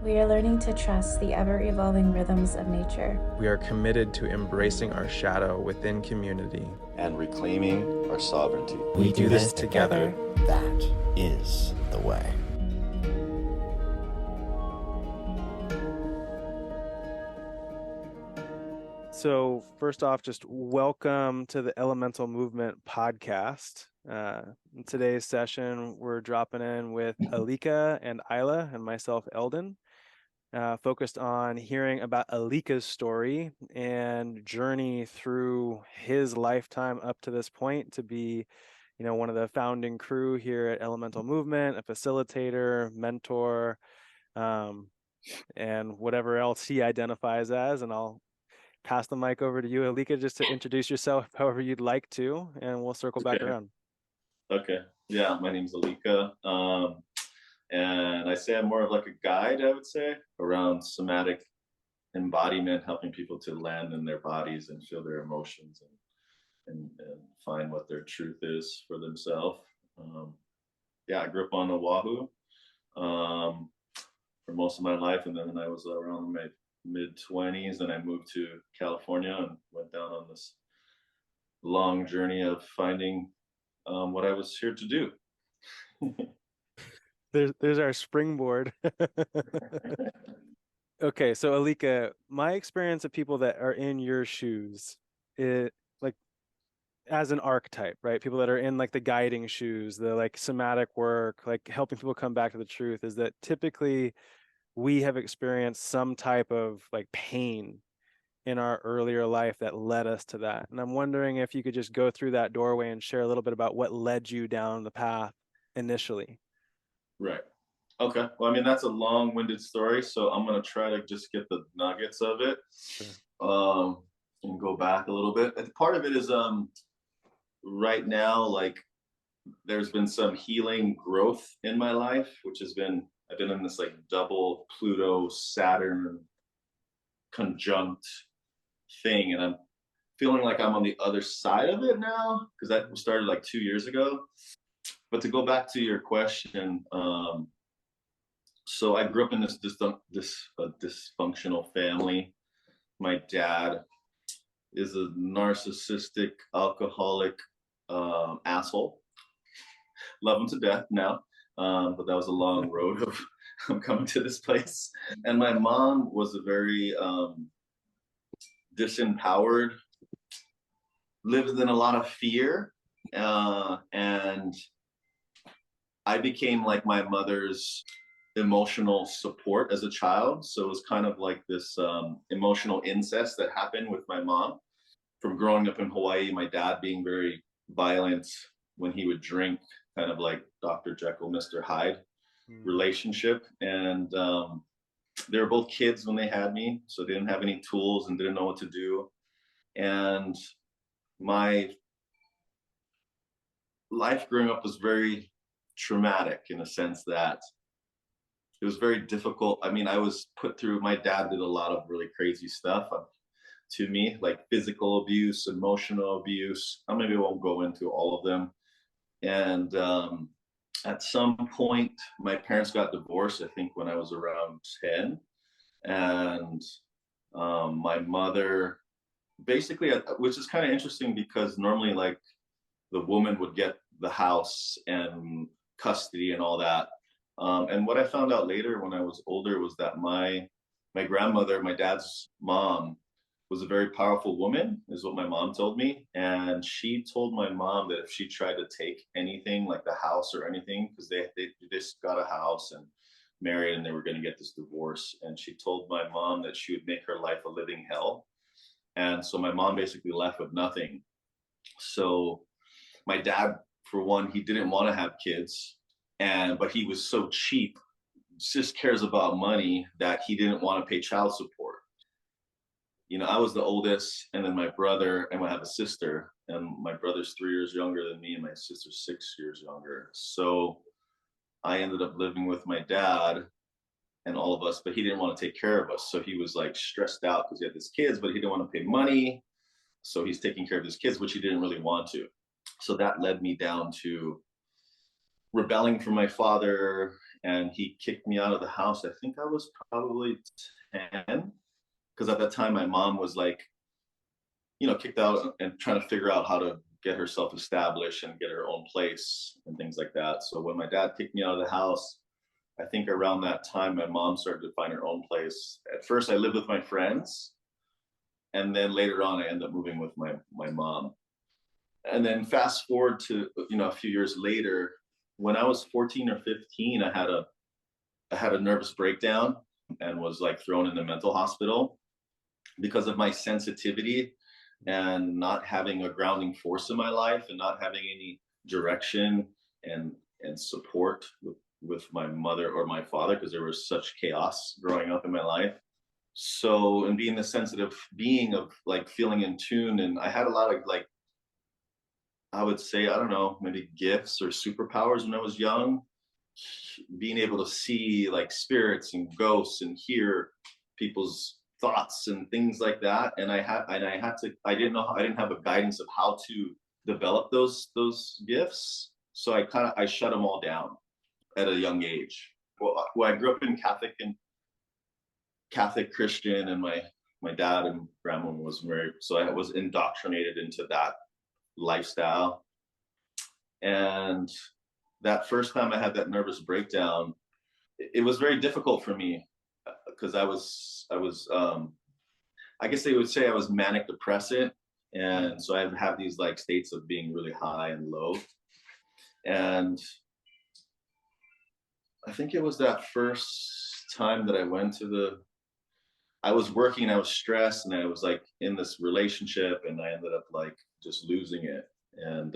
We are learning to trust the ever-evolving rhythms of nature. We are committed to embracing our shadow within community and reclaiming our sovereignty. We do this together. That is the way. So first off, just welcome to the Elemental Movement podcast. In today's session, we're dropping in with Alika and Ayla and myself, Elden, focused on hearing about Alika's story and journey through his lifetime up to this point to be, one of the founding crew here at Elemental Movement, a facilitator, mentor, and whatever else he identifies as. And I'll pass the mic over to you, Alika, just to introduce yourself however you'd like to, and we'll circle back around. Okay. Yeah, my name's Alika. And I say I'm more of like a guide, I would say, around somatic embodiment, helping people to land in their bodies and feel their emotions and find what their truth is for themselves. I grew up on Oahu for most of my life. And then when I was around my mid-20s, then I moved to California and went down on this long journey of finding what I was here to do. There's our springboard. Okay, so Alika, my experience of people that are in your shoes, like as an archetype, right? People that are in like the guiding shoes, the like somatic work, like helping people come back to the truth, is that typically we have experienced some type of like pain in our earlier life that led us to that. And I'm wondering if you could just go through that doorway and share a little bit about what led you down the path initially. Right. Okay. Well, I mean, that's a long-winded story, so I'm going to try to just get the nuggets of it. Sure. And go back a little bit. Part of it is right now, like, there's been some healing growth in my life, which has been, I've been in this like double Pluto Saturn conjunct thing, and I'm feeling like I'm on the other side of it now, because that started like 2 years ago. But to go back to your question, so I grew up in this dysfunctional family. My dad is a narcissistic, alcoholic asshole. Love him to death now, but that was a long road of coming to this place. And my mom was a very disempowered, lived in a lot of fear, and I became like my mother's emotional support as a child. So it was kind of like this emotional incest that happened with my mom. From growing up in Hawaii, my dad being very violent when he would drink, kind of like Dr. Jekyll, Mr. Hyde relationship. And they were both kids when they had me, so they didn't have any tools and didn't know what to do. And my life growing up was very traumatic in a sense that it was very difficult. I mean, I was put through, my dad did a lot of really crazy stuff to me, like physical abuse, emotional abuse. I maybe won't go into all of them. And at some point, my parents got divorced, I think when I was around 10. And my mother, basically, which is kind of interesting because normally like the woman would get the house and custody and all that. And what I found out later when I was older was that my grandmother, my dad's mom, was a very powerful woman, is what my mom told me. And she told my mom that if she tried to take anything like the house or anything, because they just got a house and married and they were going to get this divorce. And she told my mom that she would make her life a living hell. And so my mom basically left with nothing. So my dad, for one, he didn't want to have kids, but he was so cheap, just cares about money, that he didn't want to pay child support. You know, I was the oldest, and then my brother, and I have a sister, and my brother's 3 years younger than me, and my sister's 6 years younger. So I ended up living with my dad and all of us, but he didn't want to take care of us. So he was like stressed out because he had his kids, but he didn't want to pay money. So he's taking care of his kids, which he didn't really want to. So that led me down to rebelling from my father and he kicked me out of the house. I think I was probably 10, because at that time my mom was like, kicked out and trying to figure out how to get herself established and get her own place and things like that. So when my dad kicked me out of the house, I think around that time my mom started to find her own place. At first I lived with my friends, and then later on I ended up moving with my mom. And then fast forward to a few years later, when I was 14 or 15, I had a nervous breakdown and was like thrown in the mental hospital because of my sensitivity and not having a grounding force in my life and not having any direction and support with my mother or my father, because there was such chaos growing up in my life. So, and being the sensitive being of like feeling in tune, and I had a lot of like, I would say, I don't know, maybe gifts or superpowers when I was young, being able to see like spirits and ghosts and hear people's thoughts and things like that. And I didn't have a guidance of how to develop those gifts. So I shut them all down at a young age. Well, I grew up in Catholic Christian, and my dad and grandma was married. So I was indoctrinated into that lifestyle. And that first time I had that nervous breakdown, it was very difficult for me because I was I guess they would say I was manic depressant, and so I have these like states of being really high and low. And I think it was that first time that I went to I was working, I was stressed, and I was like in this relationship, and I ended up like just losing it. And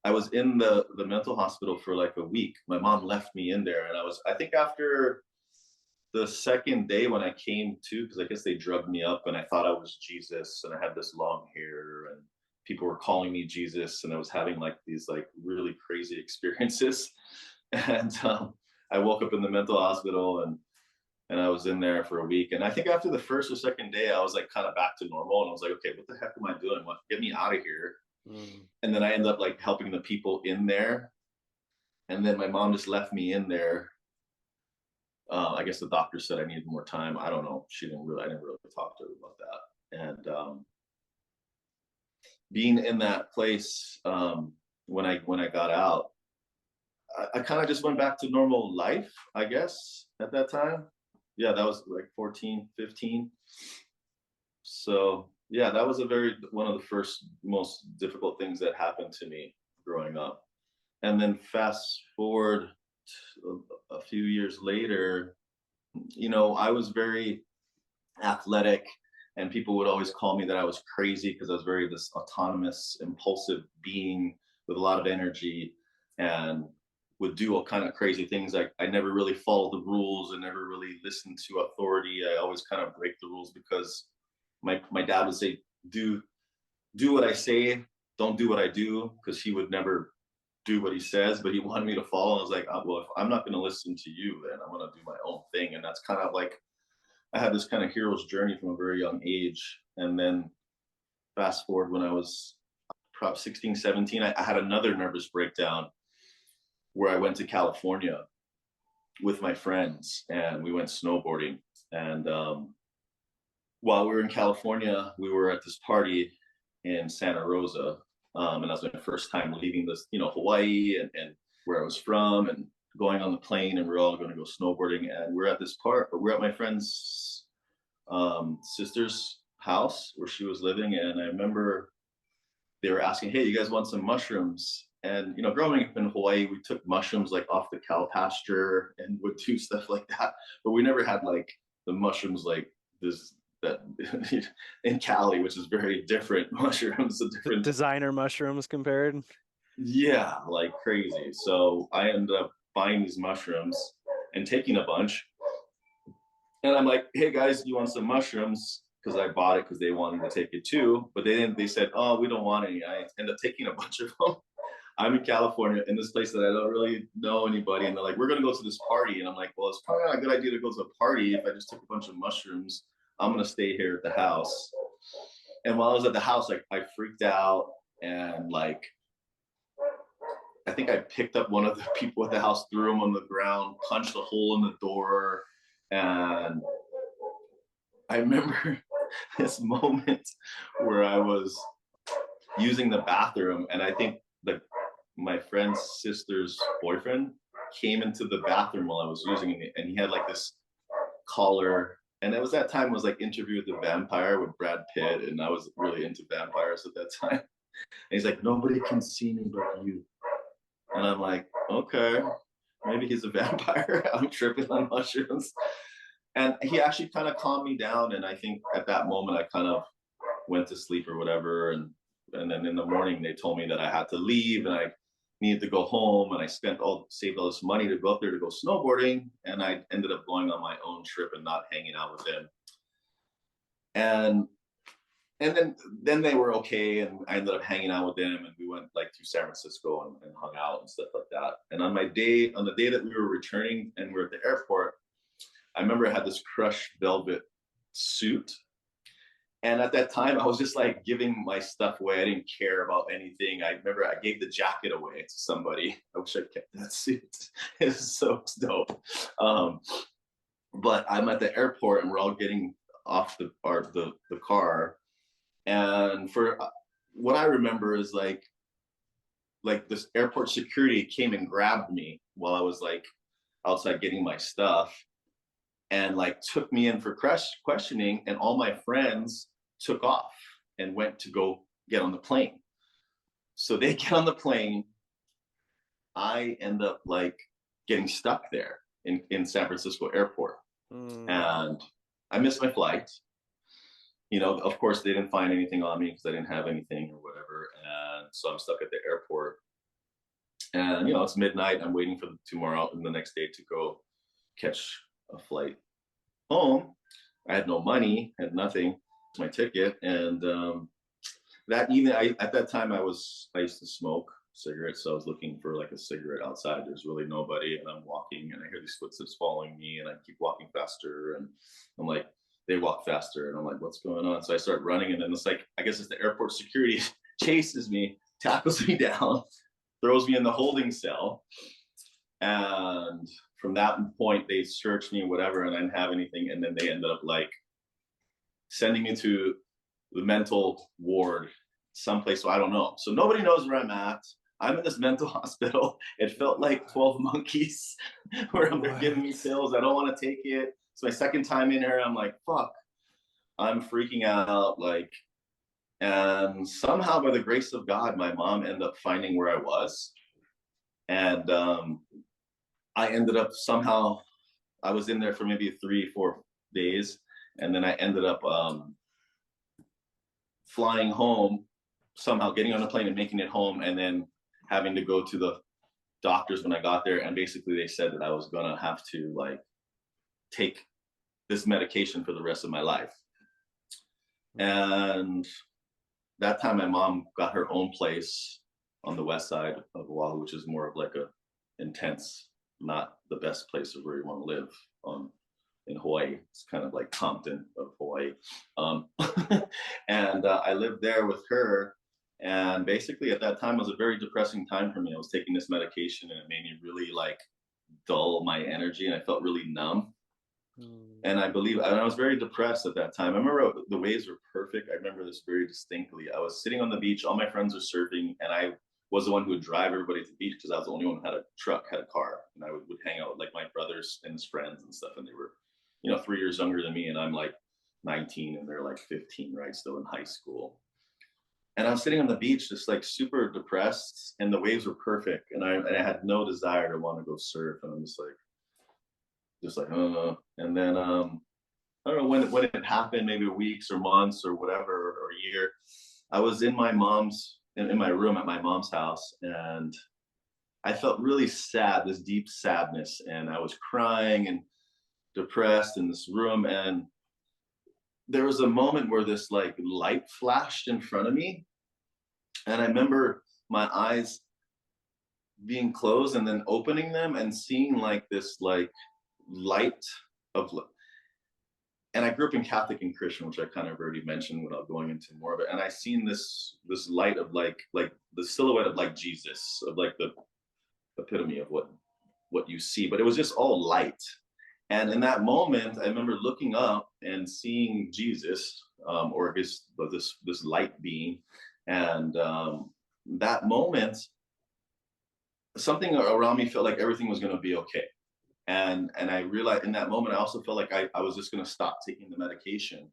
I was in the mental hospital for like a week. My mom left me in there, and I think after the second day when I came to, because I guess they drugged me up and I thought I was Jesus, and I had this long hair and people were calling me Jesus, and I was having like these like really crazy experiences. And I woke up in the mental hospital, and I was in there for a week. And I think after the first or second day, I was like kind of back to normal, and I was like, okay, what the heck am I doing? What, get me out of here. And then I ended up like helping the people in there. And then my mom just left me in there. I guess the doctor said I needed more time. I don't know. I never really talked to her about that. And being in that place, when I got out, I kind of just went back to normal life, I guess, at that time. Yeah, that was like 14, 15. So yeah, that was one of the first most difficult things that happened to me growing up. And then fast forward a few years later, I was very athletic, and people would always call me that I was crazy because I was very this autonomous, impulsive being with a lot of energy, and would do all kind of crazy things. I never really followed the rules and never really listened to authority. I always kind of break the rules because my dad would say, do what I say, don't do what I do, because he would never do what he says, but he wanted me to follow. And I was like, well, if I'm not going to listen to you, then I'm going to do my own thing. And that's kind of like, I had this kind of hero's journey from a very young age. And then fast forward, when I was probably 16, 17, I had another nervous breakdown where I went to California with my friends, and we went snowboarding. And while we were in California, we were at this party in Santa Rosa. And that was my first time leaving this, Hawaii and where I was from, and going on the plane, and we're all going to go snowboarding. And we're at my friend's sister's house where she was living. And I remember they were asking, hey, you guys want some mushrooms? And, growing up in Hawaii, we took mushrooms like off the cow pasture and would do stuff like that. But we never had like the mushrooms like this, that in Cali, which is very different mushrooms, different designer mushrooms compared. Yeah, like crazy. So I ended up buying these mushrooms and taking a bunch. And I'm like, hey guys, you want some mushrooms? Because I bought it because they wanted to take it too. But they said, oh, we don't want any. I ended up taking a bunch of them. I'm in California in this place that I don't really know anybody. And they're like, we're going to go to this party. And I'm like, well, it's probably not a good idea to go to a party if I just took a bunch of mushrooms. I'm going to stay here at the house. And while I was at the house, like I freaked out, and like I think I picked up one of the people at the house, threw him on the ground, punched a hole in the door. And I remember this moment where I was using the bathroom, and I think my friend's sister's boyfriend came into the bathroom while I was using it, and he had like this collar. And it was that time, it was like Interview with the Vampire with Brad Pitt, and I was really into vampires at that time. And he's like, nobody can see me but you. And I'm like, okay, maybe he's a vampire. I'm tripping on mushrooms. And he actually kind of calmed me down. And I think at that moment, I kind of went to sleep or whatever. And then in the morning, they told me that I had to leave and I needed to go home. And I saved all this money to go up there to go snowboarding. And I ended up going on my own trip and not hanging out with him. And then they were okay, and I ended up hanging out with them, and we went like to San Francisco and hung out and stuff like that. And on the day that we were returning and we were at the airport, I remember I had this crushed velvet suit. And at that time, I was just like giving my stuff away. I didn't care about anything. I remember I gave the jacket away to somebody. I wish I kept that suit. It's so dope. But I'm at the airport and we're all getting off the car. And for what I remember is like this airport security came and grabbed me while I was like outside getting my stuff, and like took me in for questioning, and all my friends took off and went to go get on the plane. So they get on the plane. I end up like getting stuck there in San Francisco airport. And I missed my flight. You know, of course, they didn't find anything on me because I didn't have anything or whatever. And so I'm stuck at the airport. And, you know, it's midnight. I'm waiting for tomorrow and the next day to go catch a flight home. I had no money, had nothing, my ticket. And that evening, at that time, I used to smoke cigarettes. So I was looking for like a cigarette outside. There's really nobody. And I'm walking and I hear these footsteps following me, and I keep walking faster. And I'm like, they walk faster, and I'm like, what's going on? So I start running, and then it's like, I guess it's the airport security chases me, tackles me down, throws me in the holding cell. And from that point, they searched me, whatever, and I didn't have anything. And then they ended up like sending me to the mental ward, someplace, so I don't know. So nobody knows where I'm at. I'm in this mental hospital. It felt like 12 monkeys where they're giving me pills. I don't want to take it. It's my second time in here. I'm like, fuck, I'm freaking out. Like, and somehow by the grace of God, my mom ended up finding where I was. And I ended up somehow, I was in there for maybe 3-4 days. And then I ended up flying home, somehow getting on a plane and making it home, and then having to go to the doctors when I got there. And basically they said that I was gonna have to like take this medication for the rest of my life. And that time my mom got her own place on the west side of Oahu, which is more of like a intense, not the best place of where you want to live in Hawaii. It's kind of like Compton of Hawaii. And I lived there with her. And basically at that time was a very depressing time for me. I was taking this medication and it made me really like dull my energy, and I felt really numb. And I was very depressed at that time. I remember the waves were perfect. I remember this very distinctly. I was sitting on the beach, all my friends were surfing, and I was the one who would drive everybody to the beach because I was the only one who had a truck, had a car. And I would hang out with like my brothers and his friends and stuff. And they were, 3 years younger than me. And I'm like 19 and they're like 15, right? Still in high school. And I was sitting on the beach, just like super depressed, and the waves were perfect. And I had no desire to want to go surf. And I'm just like, and then I don't know when it happened, maybe weeks or months or whatever, or a year. I was in my room at my mom's house, and I felt really sad, this deep sadness, and I was crying and depressed in this room. And there was a moment where this like light flashed in front of me, and I remember my eyes being closed and then opening them and seeing like this like light of, and I grew up in Catholic and Christian, which I kind of already mentioned without going into more of it. And I seen this light of like the silhouette of like Jesus, of like the epitome of what you see, but it was just all light. And in that moment, I remember looking up and seeing Jesus, or this light being, and that moment, something around me felt like everything was going to be okay. And I realized in that moment, I also felt like I was just going to stop taking the medication,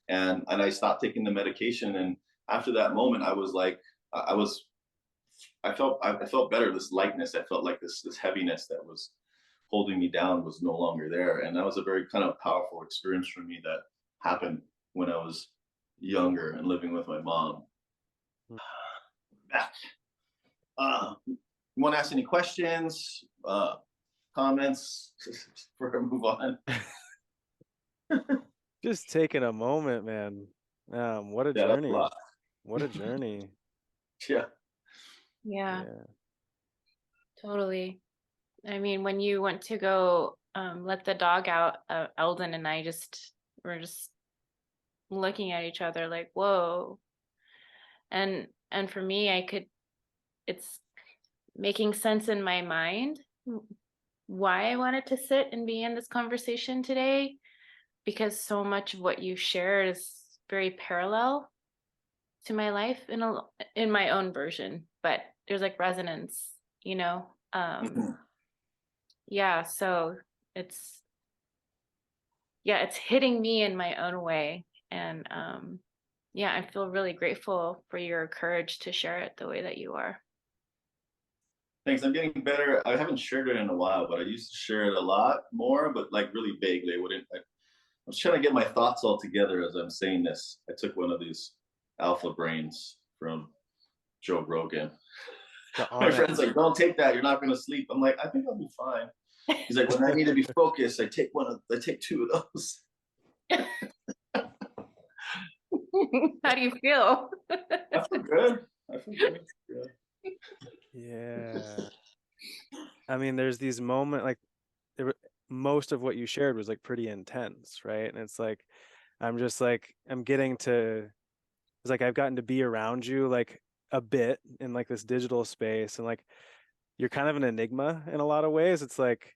and I stopped taking the medication. And after that moment, I was like, I was, I felt better. This lightness, I felt like this heaviness that was holding me down was no longer there. And that was a very kind of powerful experience for me that happened when I was younger and living with my mom. Back. You want to ask any questions, comments before I move on? Just taking a moment, man. What a journey. What a journey. Yeah. Yeah. Totally. I mean, when you went to go let the dog out, Eldon and I were just looking at each other like, whoa. And for me, it's making sense in my mind why I wanted to sit and be in this conversation today, because so much of what you shared is very parallel to my life in my own version, but there's like resonance, you know? Yeah, so it's hitting me in my own way. And yeah, I feel really grateful for your courage to share it the way that you are. Thanks. I'm getting better. I haven't shared it in a while, but I used to share it a lot more, but like really vaguely. I was trying to get my thoughts all together as I'm saying this. I took one of these alpha brains from Joe Rogan. My friend's like, don't take that. You're not going to sleep. I'm like, I think I'll be fine. He's like, when I need to be focused, I take two of those. How do you feel? I feel good. Yeah. I mean, there's these moments like most of what you shared was like pretty intense, right? And it's like, I'm getting to, it's like I've gotten to be around you like a bit in like this digital space, and like you're kind of an enigma in a lot of ways. It's like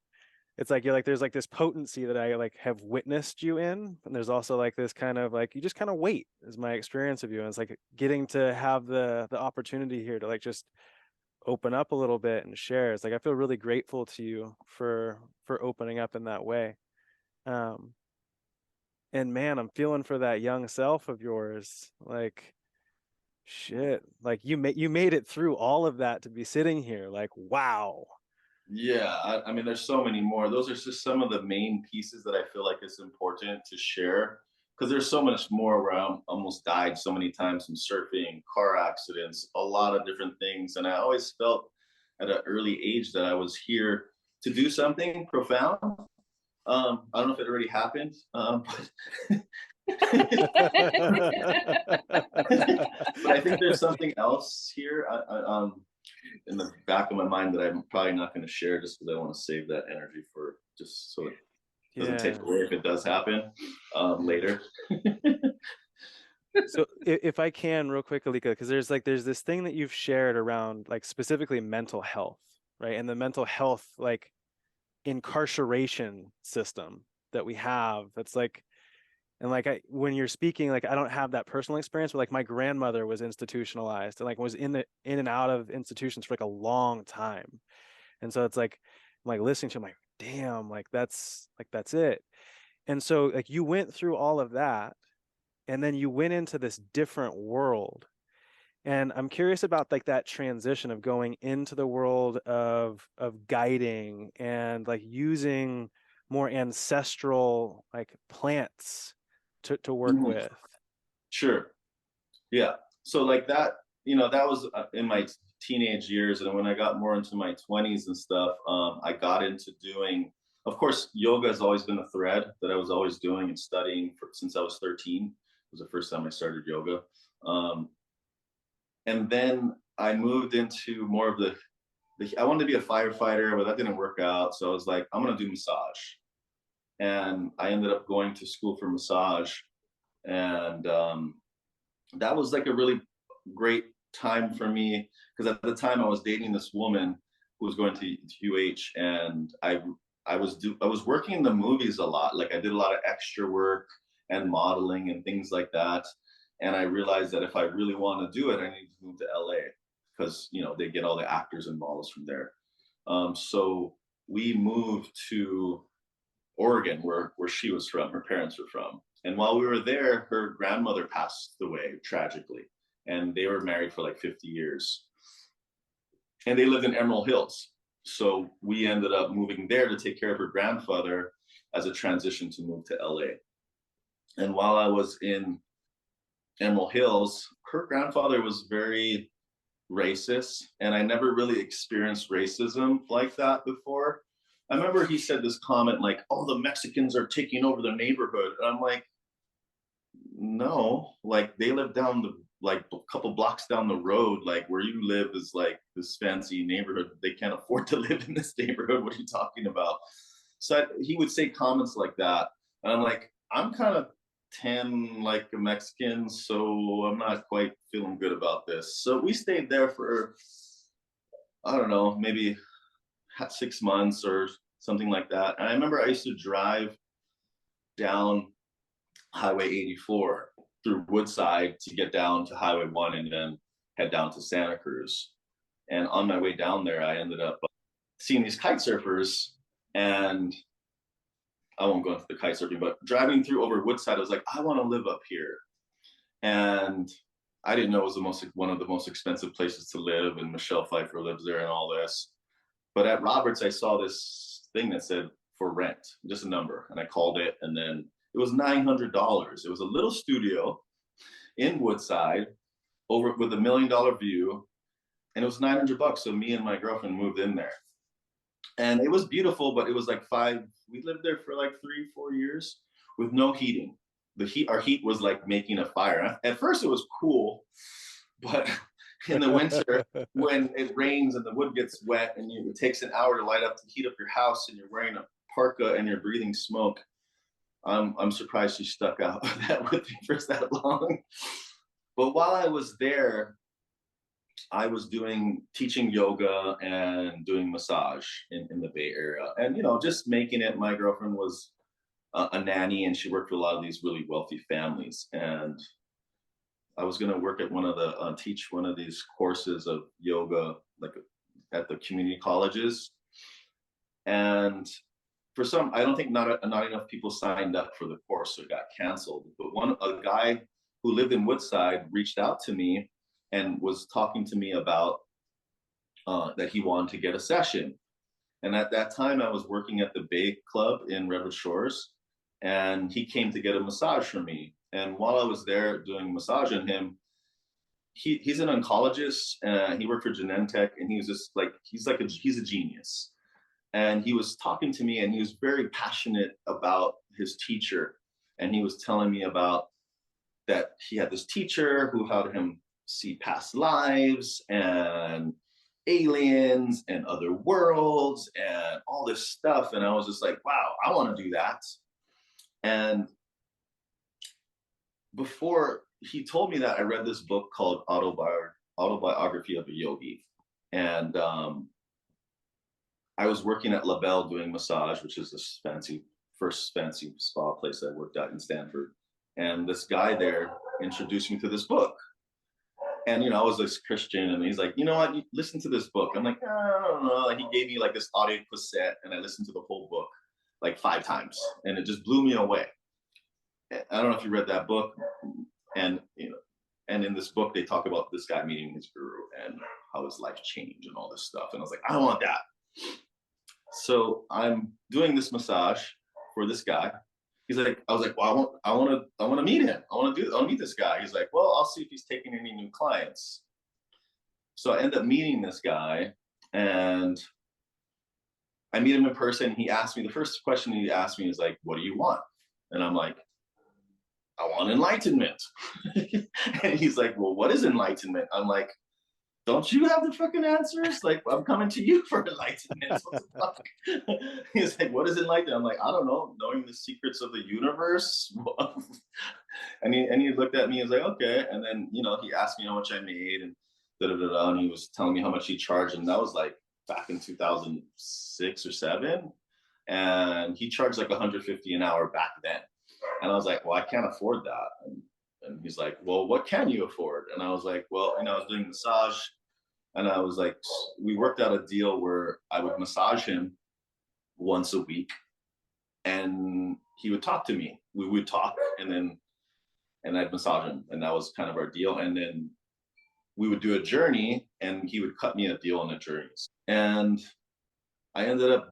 you're like, there's like this potency that I like have witnessed you in, and there's also like this kind of like, you just kind of wait, is my experience of you. And it's like getting to have the opportunity here to like just open up a little bit and share. It's like I feel really grateful to you for opening up in that way. And man, I'm feeling for that young self of yours. Like, shit, like you made it through all of that to be sitting here. Like, wow. Yeah, I mean, there's so many more. Those are just some of the main pieces that I feel like it's important to share, because there's so much more where I almost died so many times from surfing, car accidents, a lot of different things. And I always felt at an early age that I was here to do something profound. I don't know if it already happened, but but I think there's something else here in the back of my mind that I'm probably not going to share, just because I want to save that energy for just so it doesn't take away if it does happen later. So if I can real quick, Alika, because there's this thing that you've shared around like specifically mental health, right? And the mental health like incarceration system that we have, that's like, and like when you're speaking, like I don't have that personal experience, but like my grandmother was institutionalized and like was in and out of institutions for like a long time. And so it's like I'm like listening to, I'm like, damn, like that's it. And so like you went through all of that, and then you went into this different world. And I'm curious about like that transition of going into the world of guiding and like using more ancestral like plants to work with. Sure. Yeah. So like that, that was in my teenage years. And when I got more into my 20s and stuff, I got into doing, of course, yoga has always been a thread that I was always doing and studying since I was 13. It was the first time I started yoga. And then I moved into more of I wanted to be a firefighter, but that didn't work out. So I was like, I'm going to do massage. And I ended up going to school for massage. And that was like a really great time for me, because at the time I was dating this woman who was going to UH, and I was working in the movies a lot. Like I did a lot of extra work and modeling and things like that. And I realized that if I really want to do it, I need to move to LA because they get all the actors and models from there. So we moved to Oregon, where she was from, her parents were from. And while we were there, her grandmother passed away tragically, and they were married for like 50 years. And they lived in Emerald Hills. So we ended up moving there to take care of her grandfather as a transition to move to LA. And while I was in Emerald Hills, her grandfather was very racist, and I never really experienced racism like that before. I remember he said this comment like, "Oh, the Mexicans are taking over the neighborhood." And I'm like, no, like they live down the like a couple blocks down the road. Like where you live is like this fancy neighborhood. They can't afford to live in this neighborhood. What are you talking about? So he would say comments like that, and I'm like, I'm kind of tan like a Mexican, so I'm not quite feeling good about this. So we stayed there for, I don't know, maybe 6 months or something like that. And I remember I used to drive down Highway 84 through Woodside to get down to Highway 1 and then head down to Santa Cruz. And on my way down there, I ended up seeing these kite surfers, and I won't go into the kite surfing, but driving through over Woodside, I was like, I want to live up here. And I didn't know it was one of the most expensive places to live, and Michelle Pfeiffer lives there and all this. But at Roberts, I saw this thing that said for rent, just a number, and I called it, and then it was $900. It was a little studio in Woodside, over with $1 million view, and it was $900. So me and my girlfriend moved in there, and it was beautiful, but it was like we lived there for like 3-4 years with no heating. Our heat was like making a fire. At first it was cool, but in the winter when it rains and the wood gets wet and it takes an hour to light up to heat up your house, and you're wearing a parka and you're breathing smoke, I'm surprised she stuck out with me for that long. But while I was there, I was teaching yoga and doing massage in the Bay Area, and just making it. My girlfriend was a nanny, and she worked with a lot of these really wealthy families, and I was going to work at teach one of these courses of yoga, like at the community colleges. And I don't think not enough people signed up for the course, so it got canceled. But a guy who lived in Woodside reached out to me and was talking to me about that he wanted to get a session. And at that time, I was working at the Bay Club in Redwood Shores, and he came to get a massage from me. And while I was there doing massage on him, he's an oncologist. He worked for Genentech, and he was just like, he's a genius. And he was talking to me, and he was very passionate about his teacher. And he was telling me about that he had this teacher who had him see past lives and aliens and other worlds and all this stuff. And I was just like, wow, I want to do that. And before he told me that, I read this book called Autobiography of a Yogi. And I was working at La Belle doing massage, which is this first fancy spa place I worked at in Stanford. And this guy there introduced me to this book. And, I was this Christian, and he's like, you know what, you listen to this book. I'm like, I don't know. And he gave me like this audio cassette, and I listened to the whole book like 5 times, and it just blew me away. I don't know if you read that book, and and in this book they talk about this guy meeting his guru and how his life changed and all this stuff. And I was like, I want that. So I'm doing this massage for this guy. He's like, I was like, well, I want to meet him. I want to meet this guy. He's like, well, I'll see if he's taking any new clients. So I end up meeting this guy, and I meet him in person. He asked me, the first question he asked me is like, what do you want? And I'm like, I want enlightenment. And he's like, well, what is enlightenment? I'm like, don't you have the fucking answers? Like, I'm coming to you for enlightenment. What the fuck? He's like, what is enlightenment? I'm like, I don't know, knowing the secrets of the universe. And he looked at me and was like, okay. And then, he asked me how much I made and da-da-da-da. And he was telling me how much he charged. And that was like back in 2006 or 7, and he charged like 150 an hour back then. And I was like, well, I can't afford that. And he's like, well, what can you afford? And I was like, well, I was doing massage, and I was like, we worked out a deal where I would massage him once a week, and he would talk to me. We would talk, and I'd massage him, and that was kind of our deal. And then we would do a journey, and he would cut me a deal on the journeys. And I ended up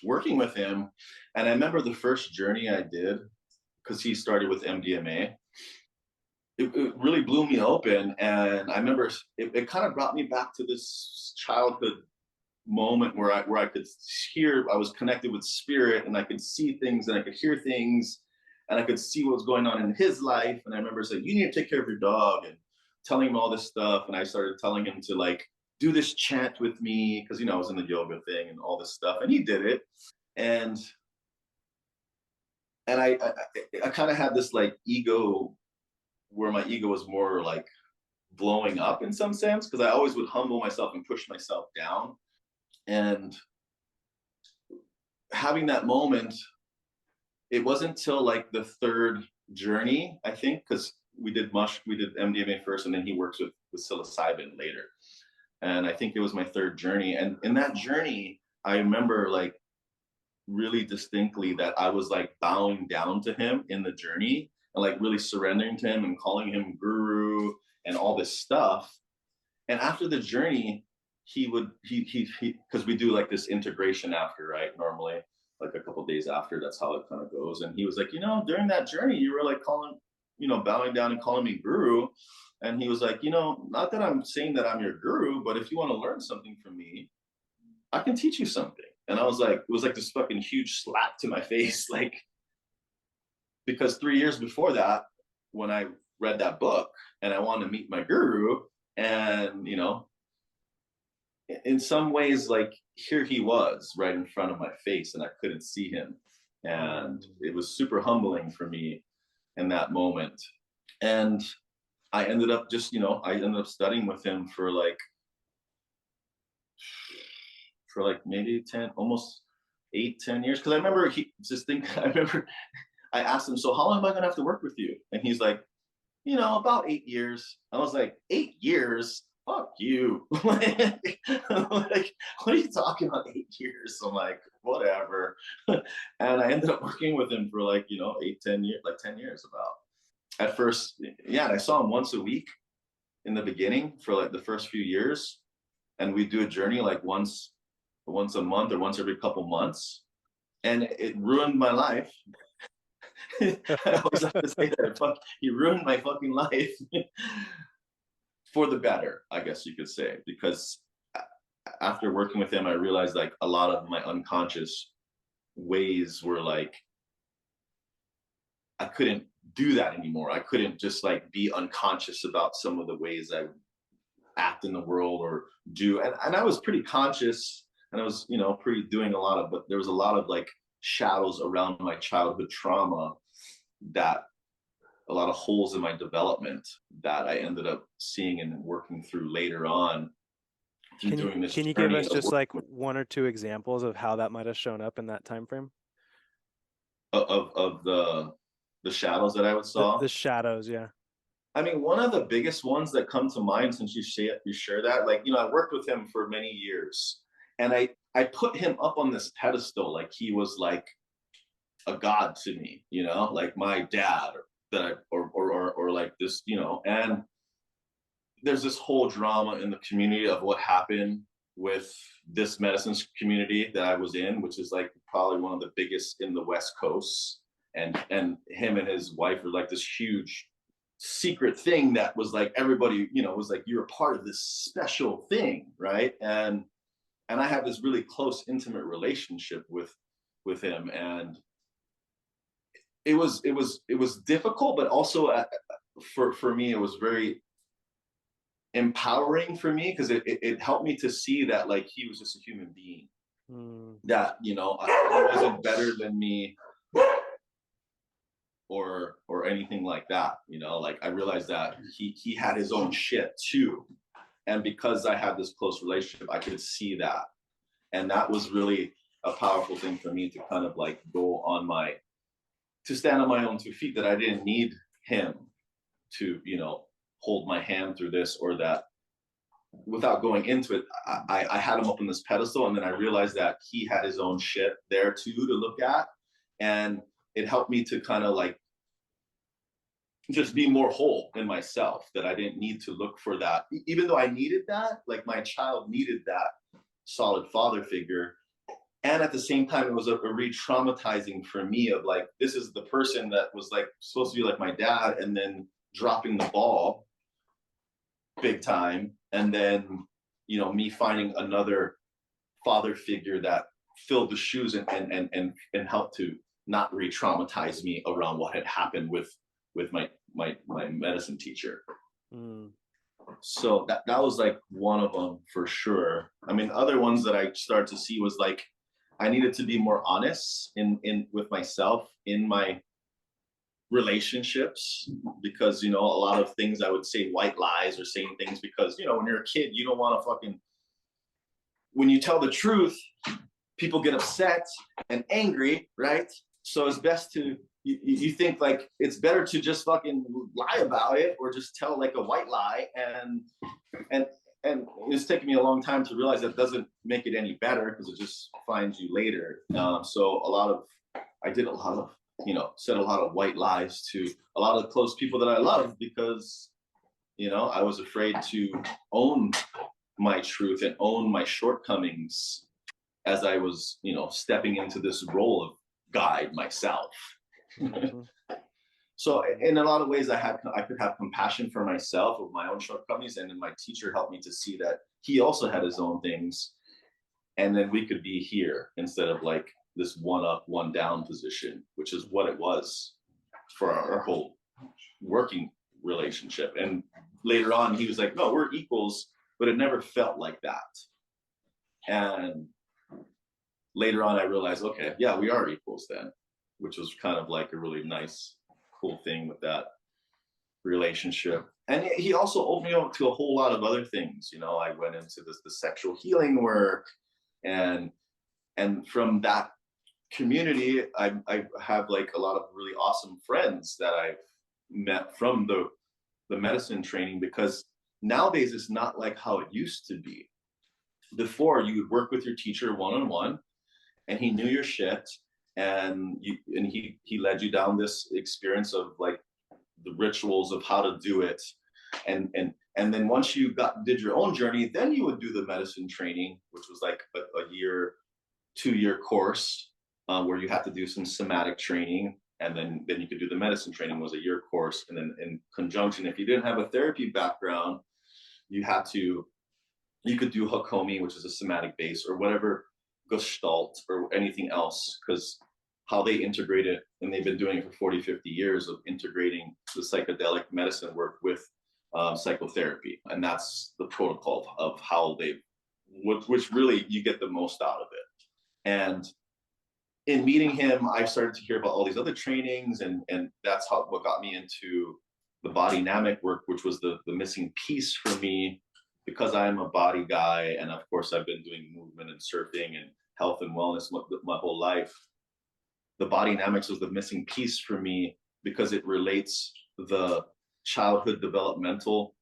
working with him. And I remember the first journey I did, because he started with MDMA, it really blew me open. And I remember it kind of brought me back to this childhood moment where I could hear, I was connected with spirit, and I could see things, and I could hear things, and I could see what was going on in his life. And I remember saying, you need to take care of your dog, and telling him all this stuff. And I started telling him to like do this chant with me, because I was in the yoga thing and all this stuff, and he did it. And I kind of had this like ego, where my ego was more like blowing up in some sense, because I always would humble myself and push myself down. And having that moment, it wasn't till like the third journey, I think, because we did MDMA first, and then he works with psilocybin later. And I think it was my third journey. And in that journey, I remember like really distinctly that I was like bowing down to him in the journey, and like really surrendering to him and calling him guru and all this stuff. And after the journey, he because we do like this integration after, right? Normally, like a couple of days after, that's how it kind of goes. And he was like, during that journey, you were like calling, bowing down and calling me guru. And he was like, not that I'm saying that I'm your guru, but if you want to learn something from me, I can teach you something. And I was like, it was like this fucking huge slap to my face, like, because 3 years before that, when I read that book and I wanted to meet my guru, and in some ways, like, here he was right in front of my face, and I couldn't see him. And it was super humbling for me in that moment. And I ended up studying with him for like maybe 10, almost 8-10 years. Because I remember I asked him, so how long am I going to have to work with you? And he's like, about 8 years. I was like, 8 years? Fuck you. Like, what are you talking about, 8 years? I'm like, whatever. And I ended up working with him for 8-10 years, like 10 years about. At first, yeah, and I saw him once a week in the beginning for like the first few years. And we'd do a journey like once a month or once every couple months. And it ruined my life. I always have to say that. He ruined my fucking life for the better, I guess you could say. Because after working with him, I realized like a lot of my unconscious ways were like, I couldn't do that anymore. I couldn't just like be unconscious about some of the ways I act in the world or do. And I was pretty conscious, and I was, pretty doing a lot of, but there was a lot of like shadows around my childhood trauma, that a lot of holes in my development that I ended up seeing and working through later on. Can you give us just like one or two examples of how that might have shown up in that time frame? Of the shadows that I would saw? The shadows, yeah. I mean, one of the biggest ones that come to mind, since you share that, like, I worked with him for many years, and I put him up on this pedestal, like he was like a god to me, like my dad, or like this, and there's this whole drama in the community of what happened with this medicine community that I was in, which is like probably one of the biggest in the West Coast. And him and his wife were like this huge secret thing that was like, everybody, was like, you're a part of this special thing, right? And I had this really close, intimate relationship with him, and it was difficult, but also for me, it was very empowering for me, because it helped me to see that like he was just a human being, that he wasn't better than me or anything like that. Like I realized that he had his own shit too, and because I had this close relationship, I could see that. And that was really a powerful thing for me to kind of like to stand on my own 2 feet, that I didn't need him to, hold my hand through this or that. Without going into it, I had him up on this pedestal, and then I realized that he had his own shit there too to look at. And it helped me to kind of like just be more whole in myself, that I didn't need to look for that, even though I needed that, like my child needed that solid father figure. And at the same time, it was a re-traumatizing for me of like, this is the person that was like supposed to be like my dad, and then dropping the ball big time. And then, me finding another father figure that filled the shoes and helped to not re-traumatize me around what had happened with my medicine teacher. So that was like one of them for sure. I mean, other ones that I started to see was like, I needed to be more honest with myself in my relationships, because a lot of things I would say white lies, or saying things because when you're a kid, you don't want to when you tell the truth, people get upset and angry, right? So it's best to you think like it's better to just fucking lie about it, or just tell like a white lie. And it's taken me a long time to realize that doesn't make it any better, because it just finds you later. So I did a lot of said a lot of white lies to a lot of close people that I love, because I was afraid to own my truth and own my shortcomings as I was stepping into this role of guide myself. So in a lot of ways, I could have compassion for myself of my own shortcomings, and then my teacher helped me to see that he also had his own things, and then we could be here instead of like this one up, one down position, which is what it was for our whole working relationship. And later on, he was like, no, we're equals, but it never felt like that. And later on, I realized, okay, yeah, we are equals then, which was kind of like a really nice, cool thing with that relationship. And he also opened me up to a whole lot of other things. I went into the sexual healing work, and from that community, I have like a lot of really awesome friends that I've met from the medicine training, because nowadays it's not like how it used to be. Before, you would work with your teacher one-on-one, and he knew your shit, and he led you down this experience of like the rituals of how to do it, and then once you did your own journey, then you would do the medicine training, which was like a year, 2-year course, where you had to do some somatic training, and then you could do the medicine training, was a year course. And then in conjunction, if you didn't have a therapy background, you could do Hakomi, which is a somatic base, or whatever, Gestalt, or anything else, because how they integrate it, and they've been doing it for 40, 50 years of integrating the psychedelic medicine work with psychotherapy. And that's the protocol of how which really you get the most out of it. And in meeting him, I started to hear about all these other trainings, and that's what got me into the body dynamic work, which was the missing piece for me, because I'm a body guy, and of course I've been doing movement and surfing and health and wellness my whole life. The body dynamics was the missing piece for me, because it relates the childhood developmental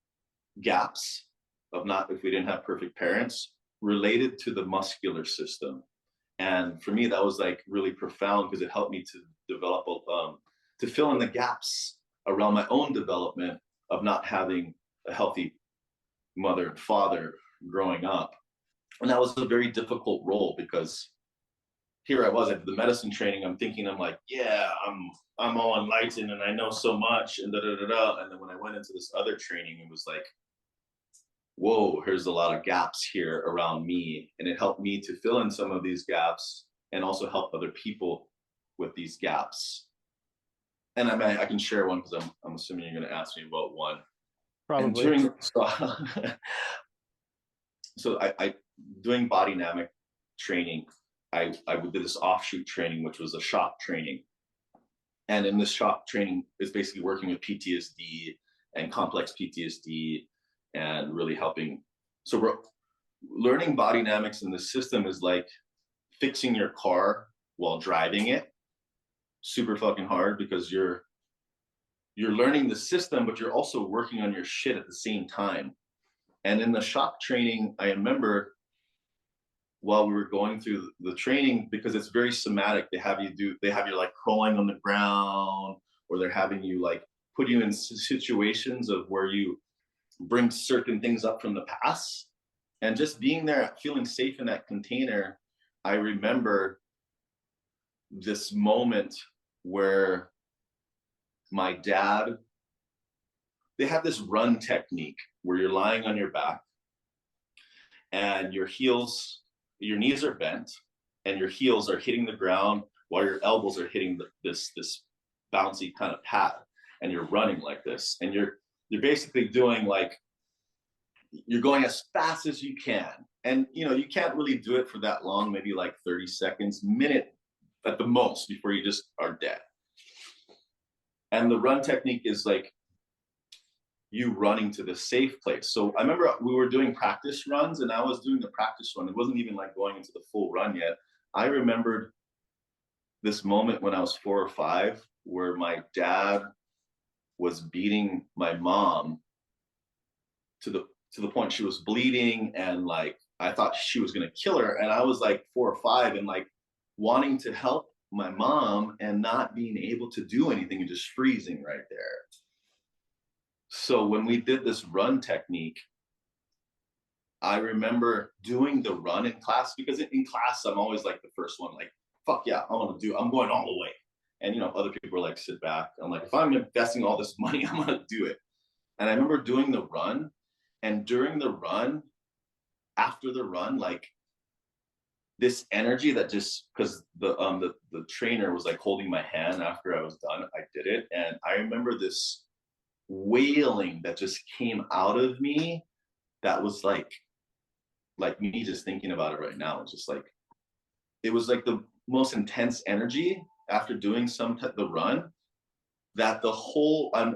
gaps of if we didn't have perfect parents, related to the muscular system. And for me, that was like really profound, because it helped me to develop, to fill in the gaps around my own development of not having a healthy mother and father growing up. And that was a very difficult role, because here I was at the medicine training, I'm like, yeah, I'm all enlightened and I know so much, and And then when I went into this other training, it was like, whoa, here's a lot of gaps here around me. And it helped me to fill in some of these gaps, and also help other people with these gaps. And I can share one, because I'm assuming you're going to ask me about one. Probably. So I doing body dynamic training, I did this offshoot training, which was a shock training. And in this shock training is basically working with PTSD and complex PTSD, and really helping. So learning body dynamics in the system is like fixing your car while driving it super fucking hard, because you're learning the system, but you're also working on your shit at the same time. And in the shock training, I remember while we were going through the training, because it's very somatic, they have you like crawling on the ground, or they're having you like put you in situations of where you bring certain things up from the past. And just being there, feeling safe in that container, I remember this moment where my dad, they have this run technique where you're lying on your back and your knees are bent and your heels are hitting the ground while your elbows are hitting this bouncy kind of pad, and you're running like this, and you're basically doing like, you're going as fast as you can, and you can't really do it for that long, maybe like 30 seconds, minute at the most, before you just are dead. And the run technique is like you running to the safe place. So I remember we were doing practice runs, and I was doing the practice run. It wasn't even like going into the full run yet. I remembered this moment when I was 4 or 5, where my dad was beating my mom to the point she was bleeding, and like I thought she was gonna kill her. And I was like 4 or 5 and like wanting to help my mom and not being able to do anything and just freezing right there. So when we did this run technique, I remember doing the run in class, because in class I'm always like the first one, like, fuck yeah, I'm going all the way. And other people are like, sit back. I'm like, if I'm investing all this money, I'm gonna do it. And I remember doing the run, and during the run, after the run, like this energy that just, because the trainer was like holding my hand after I was done, I did it, and I remember this wailing that just came out of me, that was like me just thinking about it right now. It's just like, it was like the most intense energy after doing the run, that the whole, I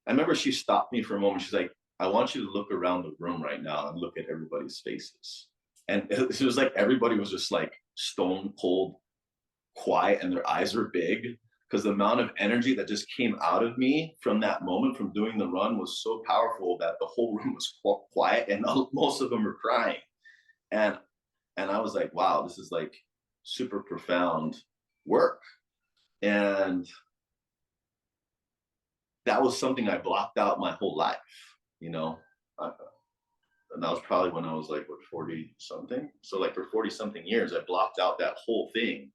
remember she stopped me for a moment. She's like, I want you to look around the room right now and look at everybody's faces. And it was like everybody was just like stone cold quiet, and their eyes were big, because the amount of energy that just came out of me from that moment, from doing the run, was so powerful that the whole room was quiet, and most of them were crying. And I was like, wow, this is like super profound work. And that was something I blocked out my whole life, and that was probably when I was like, what, 40 something? So like for 40 something years, I blocked out that whole thing.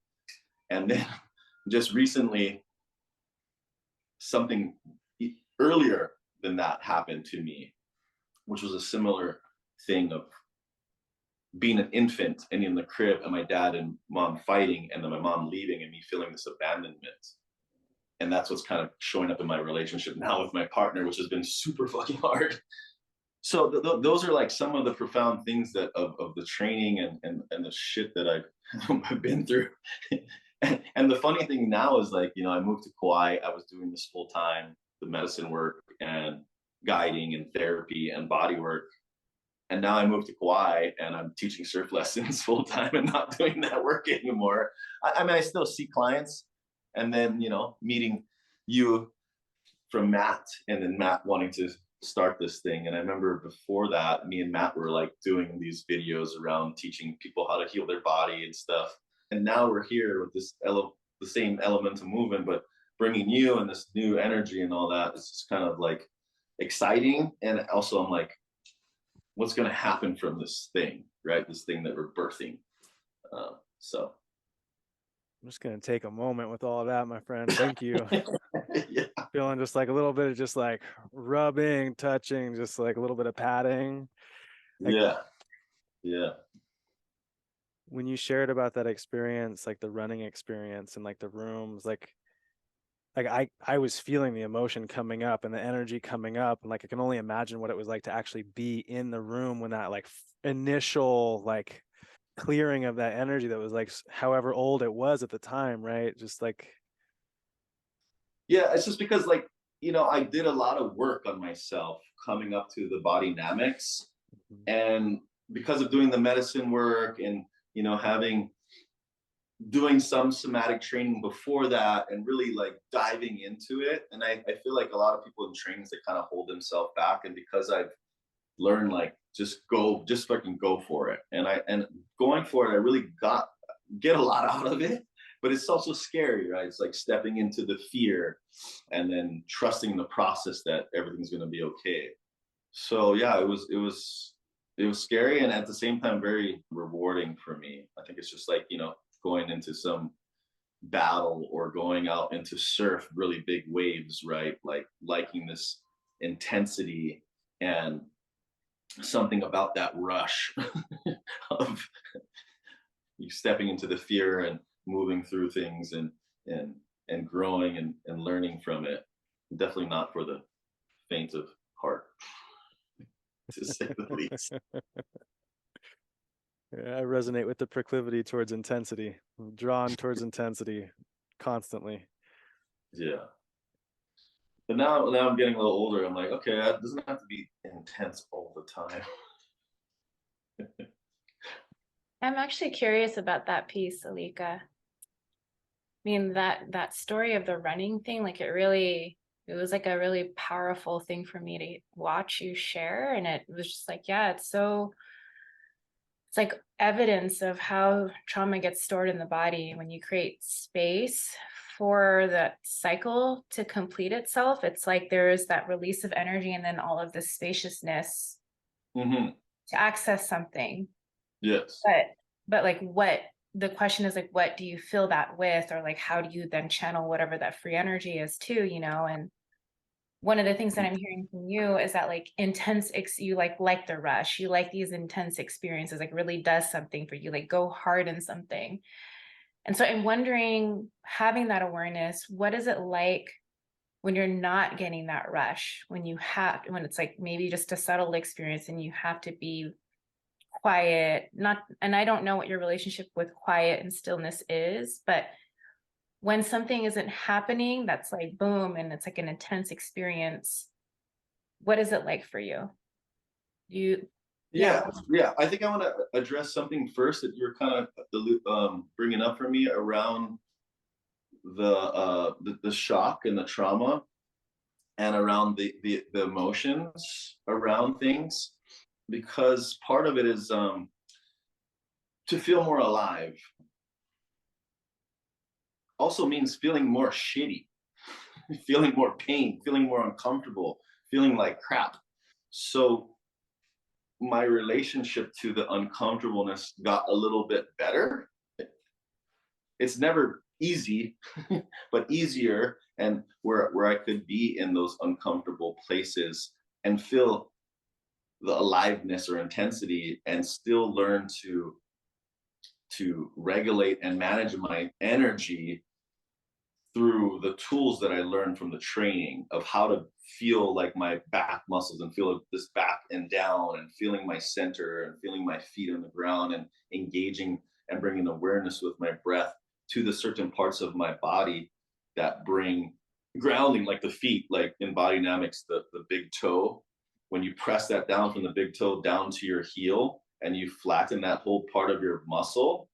And then just recently, something earlier than that happened to me, which was a similar thing of being an infant and in the crib, and my dad and mom fighting, and then my mom leaving, and me feeling this abandonment. And that's what's kind of showing up in my relationship now with my partner, which has been super fucking hard. So those are like some of the profound things that of the training and the shit that I've been through. And the funny thing now is, like, I moved to Kauai. I was doing this full time, the medicine work and guiding and therapy and body work. And now I moved to Kauai and I'm teaching surf lessons full time and not doing that work anymore. I mean, I still see clients, and then, meeting you from Matt, and then Matt wanting to start this thing. And I remember before that, me and Matt were like doing these videos around teaching people how to heal their body and stuff. And now we're here with this the same elemental movement, but bringing you and this new energy and all that. It's just kind of like exciting. And also I'm like, what's going to happen from this thing, right? This thing that we're birthing. So I'm just going to take a moment with all of that, my friend. Thank you. yeah. Feeling just like a little bit of just like rubbing, touching, just like a little bit of patting. Like, Yeah. when you shared about that experience, like the running experience and like the rooms, like I was feeling the emotion coming up and the energy coming up, and like I can only imagine what it was like to actually be in the room when that like initial like clearing of that energy that was like however old it was at the time, right? Just like, yeah, it's just because, like, I did a lot of work on myself coming up to the body dynamics, and because of doing the medicine work and, you know, doing some somatic training before that and really like diving into it. And I feel like a lot of people in trainings, they kind of hold themselves back. And because I've learned like just fucking go for it. And going for it, I really get a lot out of it, but it's also scary, right? It's like stepping into the fear and then trusting the process that everything's gonna be okay. So yeah, it was scary and at the same time very rewarding for me. I think it's just like, you know, going into some battle or going out into surf really big waves, right? Like liking this intensity and something about that rush of you stepping into the fear and moving through things and growing and learning from it. Definitely not for the faint of heart, to say the least. Yeah, I resonate with the proclivity towards intensity. I'm drawn towards intensity constantly. Yeah. But now I'm getting a little older. I'm like, okay, it doesn't have to be intense all the time. I'm actually curious about that piece, Alika. I mean, that story of the running thing, like it was like a really powerful thing for me to watch you share. And it was just like, yeah, it's like evidence of how trauma gets stored in the body. When you create space for the cycle to complete itself, it's like there's that release of energy and then all of this spaciousness Mm-hmm. to access something. Yes. But like what the question is, like, what do you fill that with, or like how do you then channel whatever that free energy is too, you know? And one of the things that I'm hearing from you is that like you like the rush, you like these intense experiences, like really does something for you, like go hard in something. And so I'm wondering, having that awareness, what is it like when you're not getting that rush, when it's like maybe just a subtle experience and you have to be quiet, and I don't know what your relationship with quiet and stillness is, but when something isn't happening, that's like boom, and it's like an intense experience. What is it like for you? Yeah. I think I want to address something first that you're kind of bringing up for me around the shock and the trauma and around the emotions around things, because part of it is to feel more alive also means feeling more shitty, feeling more pain, feeling more uncomfortable, feeling like crap. So my relationship to the uncomfortableness got a little bit better. It's never easy, but easier, and where I could be in those uncomfortable places and feel the aliveness or intensity and still learn to regulate and manage my energy through the tools that I learned from the training of how to feel like my back muscles and feel this back and down and feeling my center and feeling my feet on the ground and engaging and bringing awareness with my breath to the certain parts of my body that bring grounding, like the feet, like in body dynamics, the big toe. When you press that down from the big toe down to your heel and you flatten that whole part of your muscle,